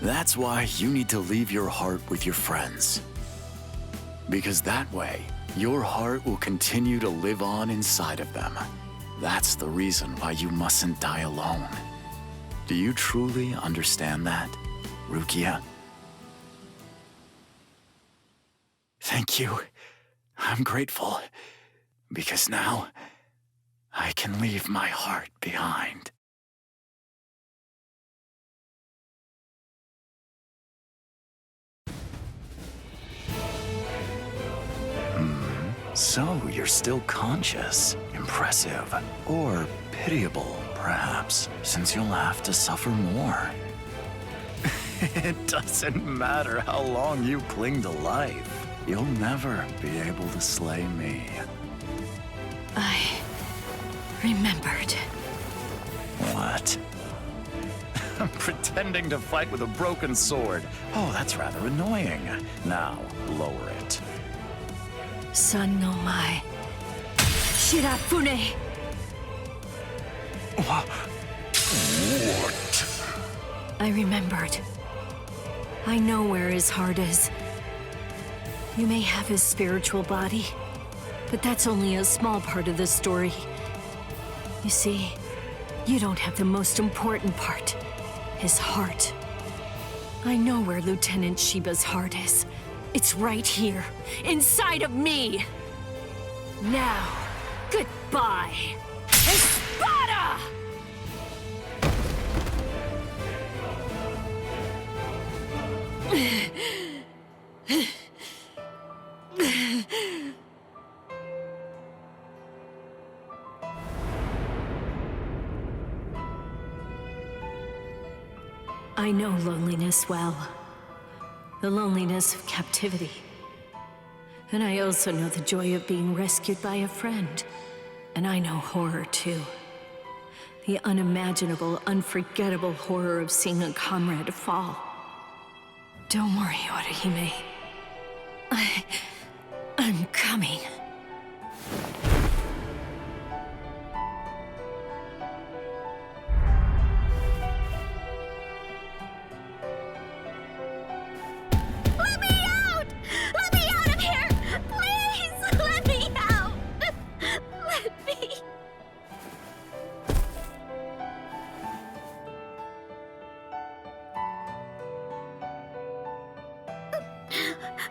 That's why you need to leave your heart with your friends. Because that way, your heart will continue to live on inside of them. That's the reason why you mustn't die alone. Do you truly understand that, Rukia? Thank you. I'm grateful. Because now, I can leave my heart behind. So you're still conscious. Impressive. Or pitiable, perhaps, since you'll have to suffer more. It doesn't matter how long you cling to life. You'll never be able to slay me. I remembered. What? I'm pretending to fight with a broken sword. Oh, that's rather annoying. Now, lower it. Sun no Mai. Shirafune! What? I remembered. I know where his heart is. You may have his spiritual body, but that's only a small part of the story. You see, you don't have the most important part, his heart. I know where Lieutenant Shiba's heart is. It's right here, inside of me. Now, goodbye, Espada! I know loneliness well. The loneliness of captivity. And I also know the joy of being rescued by a friend. And I know horror too. The unimaginable, unforgettable horror of seeing a comrade fall. Don't worry, Orihime. I'm coming. Let me out! Let me out of here! Please! Let me out! Let me...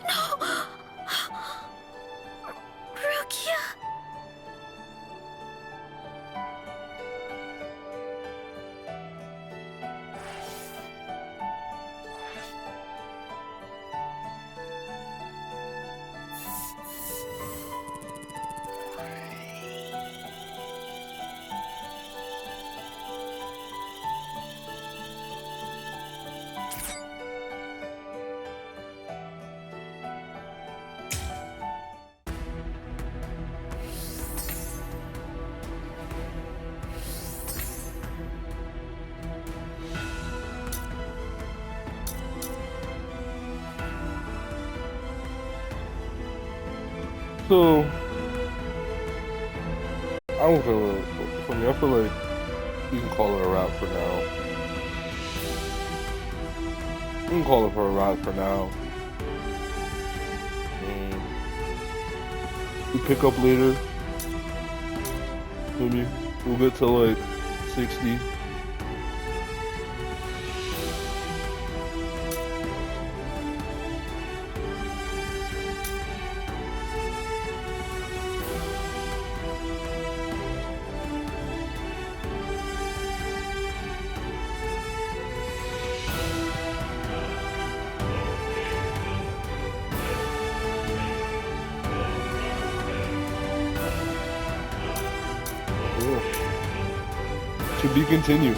No! So I don't feel for me. I feel like we can call it a wrap for now. We can call it for a wrap for now. We pick up later. Maybe we'll get to like 60. To be continued.